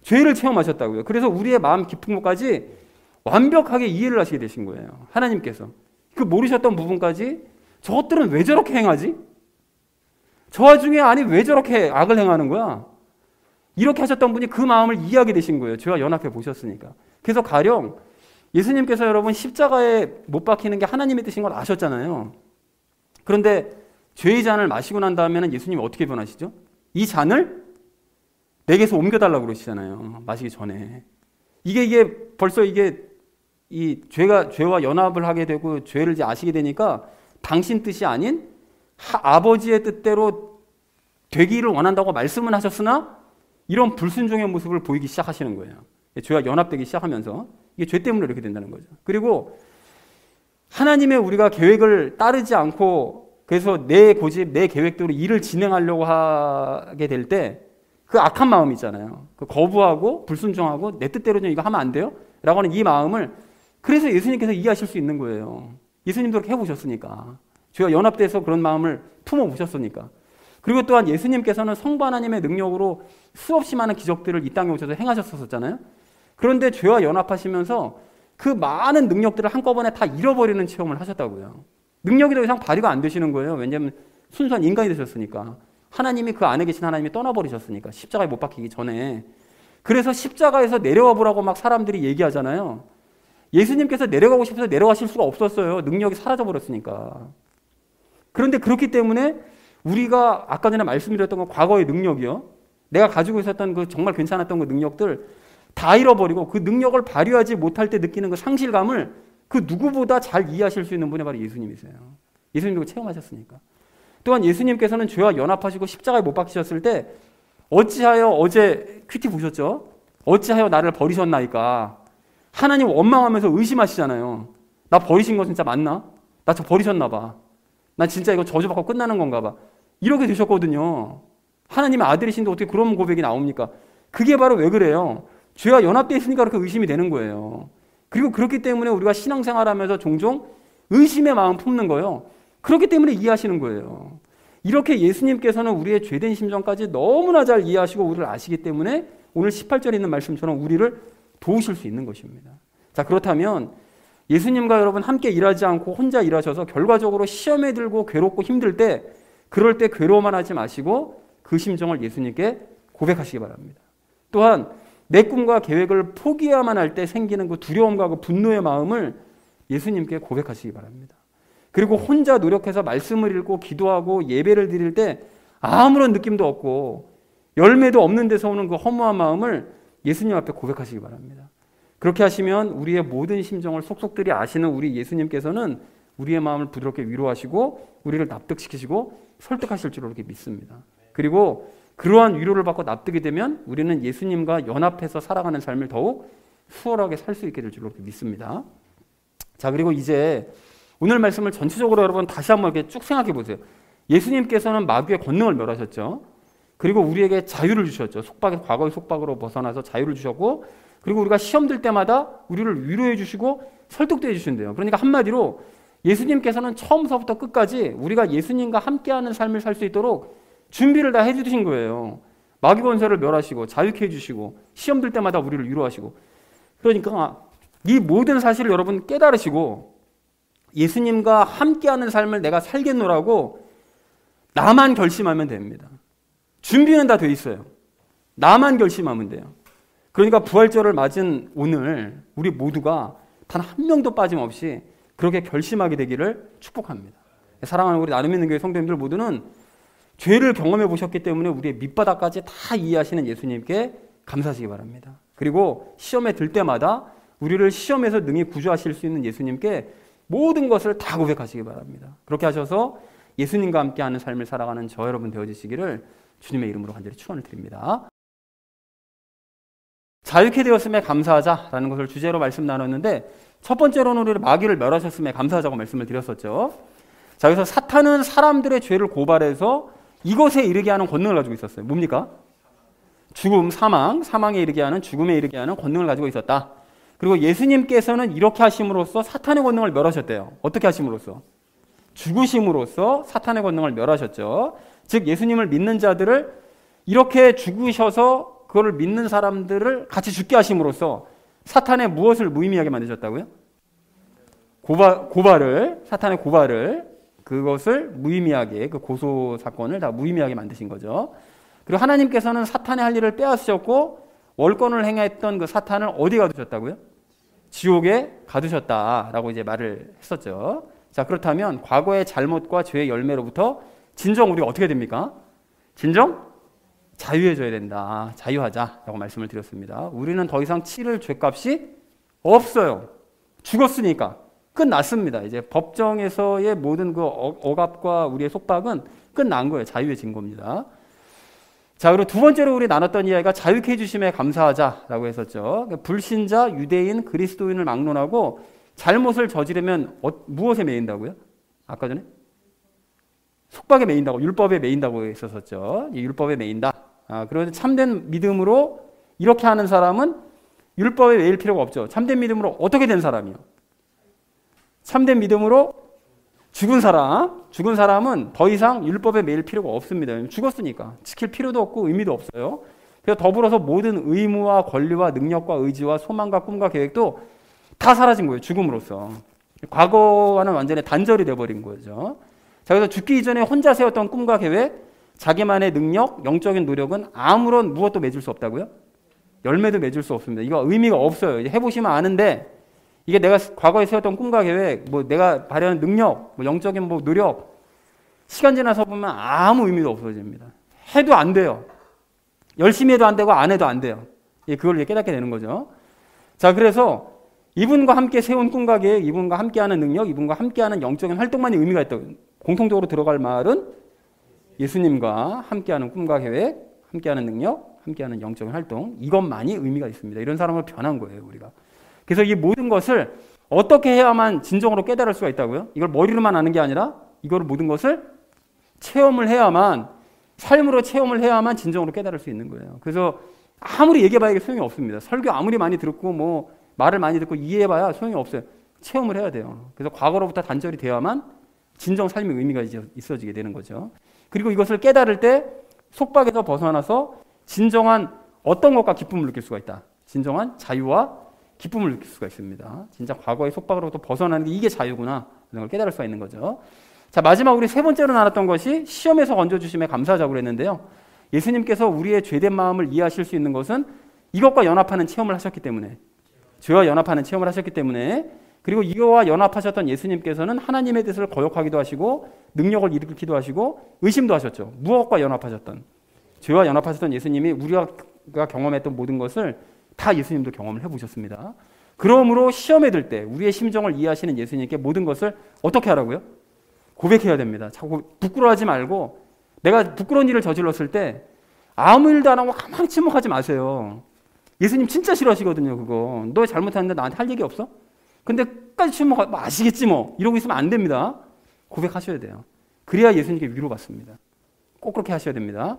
죄를 체험하셨다고요. 그래서 우리의 마음 깊은 것까지 완벽하게 이해를 하시게 되신 거예요. 하나님께서. 그 모르셨던 부분까지 저것들은 왜 저렇게 행하지? 저 와중에 아니 왜 저렇게 악을 행하는 거야? 이렇게 하셨던 분이 그 마음을 이해하게 되신 거예요. 죄와 연합해 보셨으니까. 그래서 가령 예수님께서 여러분 십자가에 못 박히는 게 하나님의 뜻인 걸 아셨잖아요. 그런데 죄의 잔을 마시고 난 다음에는 예수님이 어떻게 변하시죠? 이 잔을 내게서 옮겨달라고 그러시잖아요. 마시기 전에. 이게 벌써 이 죄와 연합을 하게 되고 죄를 이제 아시게 되니까 당신 뜻이 아닌 아버지의 뜻대로 되기를 원한다고 말씀은 하셨으나 이런 불순종의 모습을 보이기 시작하시는 거예요. 죄와 연합되기 시작하면서 이게 죄 때문에 이렇게 된다는 거죠. 그리고 하나님의 우리가 계획을 따르지 않고 그래서 내 고집, 내 계획대로 일을 진행하려고 하게 될 때 그 악한 마음 있잖아요. 그 거부하고 불순종하고 내 뜻대로 좀 이거 하면 안 돼요? 라고 하는 이 마음을 그래서 예수님께서 이해하실 수 있는 거예요. 예수님도 그렇게 해보셨으니까. 죄와 연합돼서 그런 마음을 품어보셨으니까. 그리고 또한 예수님께서는 성부 하나님의 능력으로 수없이 많은 기적들을 이 땅에 오셔서 행하셨었잖아요. 그런데 죄와 연합하시면서 그 많은 능력들을 한꺼번에 다 잃어버리는 체험을 하셨다고요. 능력이 더 이상 발휘가 안 되시는 거예요. 왜냐하면 순수한 인간이 되셨으니까. 하나님이 그 안에 계신 하나님이 떠나버리셨으니까. 십자가에 못 박히기 전에. 그래서 십자가에서 내려와 보라고 막 사람들이 얘기하잖아요. 예수님께서 내려가고 싶어서 내려가실 수가 없었어요. 능력이 사라져버렸으니까. 그런데 그렇기 때문에 우리가 아까 전에 말씀드렸던 건 과거의 능력이요. 내가 가지고 있었던 그 정말 괜찮았던 그 능력들 다 잃어버리고 그 능력을 발휘하지 못할 때 느끼는 그 상실감을 그 누구보다 잘 이해하실 수 있는 분이 바로 예수님이세요. 예수님도 체험하셨으니까. 또한 예수님께서는 죄와 연합하시고 십자가에 못 박히셨을 때 어찌하여 어제 큐티 보셨죠? 어찌하여 나를 버리셨나이까. 하나님 원망하면서 의심하시잖아요. 나 버리신 거 진짜 맞나? 나 저 버리셨나 봐. 나 진짜 이거 저주받고 끝나는 건가 봐. 이렇게 되셨거든요. 하나님의 아들이신데 어떻게 그런 고백이 나옵니까? 그게 바로 왜 그래요? 죄와 연합되어 있으니까 그렇게 의심이 되는 거예요. 그리고 그렇기 때문에 우리가 신앙생활하면서 종종 의심의 마음 품는 거예요. 그렇기 때문에 이해하시는 거예요. 이렇게 예수님께서는 우리의 죄된 심정까지 너무나 잘 이해하시고 우리를 아시기 때문에 오늘 18절에 있는 말씀처럼 우리를 도우실 수 있는 것입니다. 자, 그렇다면 예수님과 여러분 함께 일하지 않고 혼자 일하셔서 결과적으로 시험에 들고 괴롭고 힘들 때 그럴 때 괴로워만 하지 마시고 그 심정을 예수님께 고백하시기 바랍니다. 또한 내 꿈과 계획을 포기해야만 할 때 생기는 그 두려움과 그 분노의 마음을 예수님께 고백하시기 바랍니다. 그리고 혼자 노력해서 말씀을 읽고 기도하고 예배를 드릴 때 아무런 느낌도 없고 열매도 없는 데서 오는 그 허무한 마음을 예수님 앞에 고백하시기 바랍니다. 그렇게 하시면 우리의 모든 심정을 속속들이 아시는 우리 예수님께서는 우리의 마음을 부드럽게 위로하시고 우리를 납득시키시고 설득하실 줄로 이렇게 믿습니다. 그리고 그러한 위로를 받고 납득이 되면 우리는 예수님과 연합해서 살아가는 삶을 더욱 수월하게 살 수 있게 될 줄로 이렇게 믿습니다. 자, 그리고 이제 오늘 말씀을 전체적으로 여러분 다시 한번 이렇게 쭉 생각해 보세요. 예수님께서는 마귀의 권능을 멸하셨죠. 그리고 우리에게 자유를 주셨죠. 과거의 속박으로 벗어나서 자유를 주셨고, 그리고 우리가 시험 들 때마다 우리를 위로해 주시고 설득도 해 주신대요. 그러니까 한마디로 예수님께서는 처음서부터 끝까지 우리가 예수님과 함께하는 삶을 살 수 있도록 준비를 다 해주신 거예요. 마귀 권세를 멸하시고 자유케 해주시고 시험 들 때마다 우리를 위로하시고. 그러니까 이 모든 사실을 여러분 깨달으시고 예수님과 함께하는 삶을 내가 살겠노라고 나만 결심하면 됩니다. 준비는 다 돼 있어요. 나만 결심하면 돼요. 그러니까 부활절을 맞은 오늘 우리 모두가 단 한 명도 빠짐없이 그렇게 결심하게 되기를 축복합니다. 사랑하는 우리 나눔 있는 교회 성도님들 모두는 죄를 경험해 보셨기 때문에 우리의 밑바닥까지 다 이해하시는 예수님께 감사하시기 바랍니다. 그리고 시험에 들 때마다 우리를 시험에서 능히 구조하실 수 있는 예수님께 모든 것을 다 고백하시기 바랍니다. 그렇게 하셔서 예수님과 함께하는 삶을 살아가는 저 여러분 되어주시기를 주님의 이름으로 간절히 축원을 드립니다. 자유케 되었음에 감사하자라는 것을 주제로 말씀 나눴는데 첫 번째로는 우리 마귀를 멸하셨음에 감사하자고 말씀을 드렸었죠. 자, 그래서 사탄은 사람들의 죄를 고발해서 이것에 이르게 하는 권능을 가지고 있었어요. 뭡니까? 죽음, 사망에 이르게 하는, 죽음에 이르게 하는 권능을 가지고 있었다. 그리고 예수님께서는 이렇게 하심으로써 사탄의 권능을 멸하셨대요. 어떻게 하심으로써? 죽으심으로써 사탄의 권능을 멸하셨죠. 즉 예수님을 믿는 자들을 이렇게 죽으셔서 그거를 믿는 사람들을 같이 죽게 하심으로써 사탄의 무엇을 무의미하게 만드셨다고요? 사탄의 고발을 그것을 무의미하게, 그 고소 사건을 다 무의미하게 만드신 거죠. 그리고 하나님께서는 사탄의 할 일을 빼앗으셨고 월권을 행했던 그 사탄을 어디 가두셨다고요? 지옥에 가두셨다라고 이제 말을 했었죠. 자, 그렇다면 과거의 잘못과 죄의 열매로부터 진정 우리가 어떻게 됩니까? 진정 자유해져야 된다. 자유하자라고 말씀을 드렸습니다. 우리는 더 이상 치를 죄값이 없어요. 죽었으니까 끝났습니다. 이제 법정에서의 모든 그 억압과 우리의 속박은 끝난 거예요. 자유해진 겁니다. 자, 그리고 두 번째로 우리 나눴던 이야기가 자유케 해주심에 감사하자라고 했었죠. 불신자, 유대인, 그리스도인을 막론하고 잘못을 저지르면 무엇에 매인다고요? 아까 전에? 속박에 매인다고, 율법에 매인다고 했었죠. 율법에 매인다. 그런데 참된 믿음으로 이렇게 하는 사람은 율법에 매일 필요가 없죠. 참된 믿음으로 어떻게 된 사람이요? 참된 믿음으로 죽은 사람은 더 이상 율법에 매일 필요가 없습니다. 죽었으니까 지킬 필요도 없고 의미도 없어요. 그래서 더불어서 모든 의무와 권리와 능력과 의지와 소망과 꿈과 계획도 다 사라진 거예요. 죽음으로써. 과거와는 완전히 단절이 돼버린 거죠. 자, 그래서 죽기 이전에 혼자 세웠던 꿈과 계획, 자기만의 능력, 영적인 노력은 아무런 무엇도 맺을 수 없다고요? 열매도 맺을 수 없습니다. 이거 의미가 없어요. 이제 해보시면 아는데 이게 내가 과거에 세웠던 꿈과 계획, 내가 발휘하는 능력, 영적인 노력, 시간 지나서 보면 아무 의미도 없어집니다. 해도 안 돼요. 열심히 해도 안 되고 안 해도 안 돼요. 그걸 깨닫게 되는 거죠. 자, 그래서 이분과 함께 세운 꿈과 계획, 이분과 함께하는 능력, 이분과 함께하는 영적인 활동만이 의미가 있다고. 공통적으로 들어갈 말은 예수님과 함께하는 꿈과 계획, 함께하는 능력, 함께하는 영적인 활동, 이것만이 의미가 있습니다. 이런 사람으로 변한 거예요, 우리가. 그래서 이 모든 것을 어떻게 해야만 진정으로 깨달을 수가 있다고요? 이걸 머리로만 아는 게 아니라 이걸 모든 것을 체험을 해야만, 삶으로 체험을 해야만 진정으로 깨달을 수 있는 거예요. 그래서 아무리 얘기해봐야 이게 소용이 없습니다. 설교 아무리 많이 듣고 말을 많이 듣고 이해해봐야 소용이 없어요. 체험을 해야 돼요. 그래서 과거로부터 단절이 되어야만 진정 삶의 의미가 있어지게 되는 거죠. 그리고 이것을 깨달을 때 속박에서 벗어나서 진정한 어떤 것과 기쁨을 느낄 수가 있다. 진정한 자유와 기쁨을 느낄 수가 있습니다. 진짜 과거의 속박으로부터 벗어나는 게 이게 자유구나. 이런 걸 깨달을 수가 있는 거죠. 자, 마지막 우리 세 번째로 나눴던 것이 시험에서 건져주심에 감사하자고 그랬는데요. 예수님께서 우리의 죄된 마음을 이해하실 수 있는 것은 이것과 연합하는 체험을 하셨기 때문에, 죄와 연합하는 체험을 하셨기 때문에, 그리고 이거와 연합하셨던 예수님께서는 하나님의 뜻을 거역하기도 하시고 능력을 일으키기도 하시고 의심도 하셨죠. 무엇과 연합하셨던, 죄와 연합하셨던 예수님이 우리가 경험했던 모든 것을 다 예수님도 경험을 해보셨습니다. 그러므로 시험에 들 때 우리의 심정을 이해하시는 예수님께 모든 것을 어떻게 하라고요? 고백해야 됩니다. 자꾸 부끄러워하지 말고, 내가 부끄러운 일을 저질렀을 때 아무 일도 안 하고 가만히 침묵하지 마세요. 예수님 진짜 싫어하시거든요. 그거. 너 잘못하는데 나한테 할 얘기 없어? 근데 끝까지 침묵하고 아시겠지 이러고 있으면 안 됩니다. 고백하셔야 돼요. 그래야 예수님께 위로받습니다. 꼭 그렇게 하셔야 됩니다.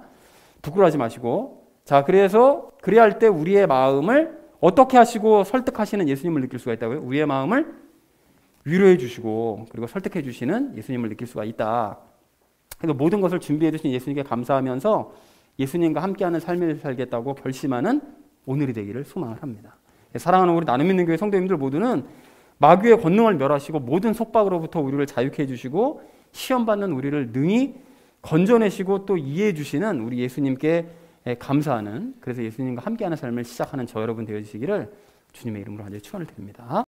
부끄러워하지 마시고. 자, 그래서 그래야 할 때 우리의 마음을 어떻게 하시고 설득하시는 예수님을 느낄 수가 있다고요? 우리의 마음을 위로해 주시고 그리고 설득해 주시는 예수님을 느낄 수가 있다. 그래서 모든 것을 준비해 주신 예수님께 감사하면서 예수님과 함께하는 삶을 살겠다고 결심하는 오늘이 되기를 소망을 합니다. 사랑하는 우리 나눔 있는 교회 성도님들 모두는 마귀의 권능을 멸하시고 모든 속박으로부터 우리를 자유케 해주시고 시험 받는 우리를 능히 건져내시고 또 이해해 주시는 우리 예수님께 감사하는, 그래서 예수님과 함께하는 삶을 시작하는 저 여러분 되어주시기를 주님의 이름으로 간절히 축원을 드립니다.